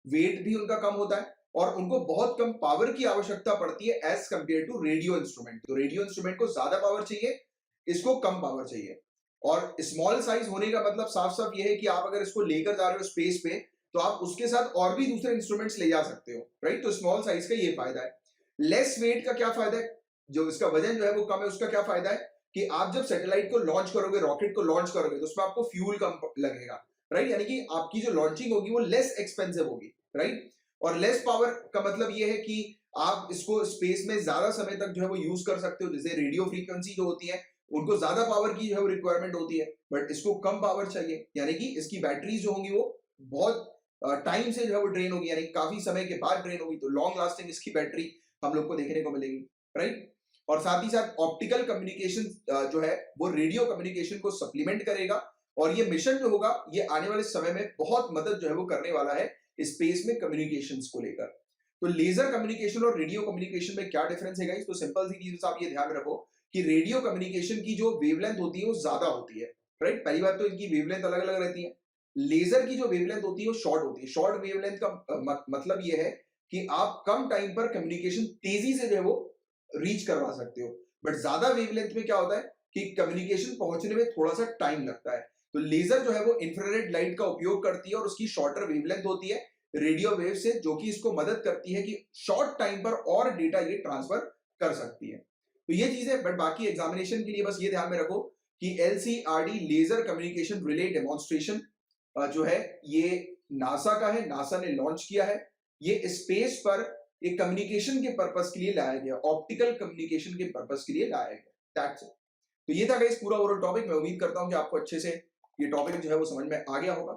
वेट भी उनका कम होता है और उनको बहुत कम पावर की आवश्यकता पड़ती है as compare to radio instrument. तो रेडियो इंस्ट्रूमेंट को ज्यादा पावर चाहिए, इसको कम पावर चाहिए। और स्मॉल साइज होने का मतलब साफ साफ ये है कि आप अगर इसको लेकर जा रहे हो स्पेस पे, तो आप उसके साथ और भी दूसरे इंस्ट्रूमेंट्स ले जा सकते हो, राइट। तो स्मॉल साइज का ये फायदा है। लेस वेट का क्या फायदा है, जो इसका वजन जो है वो कम है, उसका क्या फायदा है कि आप जब सैटेलाइट को लॉन्च करोगे, रॉकेट को लॉन्च करोगे, तो उसमें आपको फ्यूल कम लगेगा, राइट, यानी कि आपकी जो लॉन्चिंग होगी वो लेस एक्सपेंसिव होगी, राइट। और लेस पावर का मतलब ये है कि आप इसको स्पेस में ज्यादा समय तक जो है वो यूज कर सकते हो। जैसे रेडियो फ्रीक्वेंसी जो होती है उनको ज्यादा पावर की जो है वो रिक्वायरमेंट होती है, बट इसको कम पावर चाहिए, यानी कि इसकी बैटरीज जो होंगी वो बहुत टाइम से जो है वो ड्रेन होगी, यानी काफी समय के बाद ड्रेन होगी। तो लॉन्ग लास्टिंग इसकी बैटरी हम लोग को देखने को मिलेगी, राइट। और साथ ही साथ ऑप्टिकल कम्युनिकेशन जो है वो रेडियो कम्युनिकेशन को सप्लीमेंट करेगा। और ये मिशन जो होगा ये आने वाले समय में बहुत मदद जो है वो करने वाला है स्पेस में कम्युनिकेशंस को लेकर। तो लेजर कम्युनिकेशन और रेडियो कम्युनिकेशन में क्या डिफरेंस है गाइस, तो सिंपल सी चीज आप ये ध्यान रखो कि रेडियो कम्युनिकेशन की जो वेवलेंथ होती है वो ज्यादा होती है, राइट। पहली बात तो इनकी वेवलेंथ अलग अलग रहती है। लेजर की जो वेवलेंथ होती है वो शॉर्ट होती है। शॉर्ट वेवलेंथ का मतलब ये है कि आप कम टाइम पर कम्युनिकेशन तेजी से जो है वो रीच करवा सकते हो। बट ज्यादा वेवलेंथ में क्या होता है कि कम्युनिकेशन पहुंचने में थोड़ा सा टाइम लगता है। तो लेजर जो है वो इंफ्रारेड लाइट का उपयोग करती है और उसकी शॉर्टर वेवलेंथ होती है रेडियो वेव से, जो कि इसको मदद करती है कि शॉर्ट टाइम पर और डेटा ये ट्रांसफर कर सकती है। तो ये चीजें, बट बाकी एग्जामिनेशन के लिए बस ये ध्यान में रखो कि एलसीआरडी लेजर कम्युनिकेशन रिले डेमोन्स्ट्रेशन जो है ये नासा का है, नासा ने लॉन्च किया है। ये स्पेस पर एक कम्युनिकेशन के पर्पस के लिए लाया गया, ऑप्टिकल कम्युनिकेशन के पर्पस के लिए लाया गया, दैट्स इट। तो ये था गाइस पूरा ओवरऑल टॉपिक। मैं उम्मीद करता हूं कि आपको अच्छे से ये टॉपिक जो है वो समझ में आ गया होगा।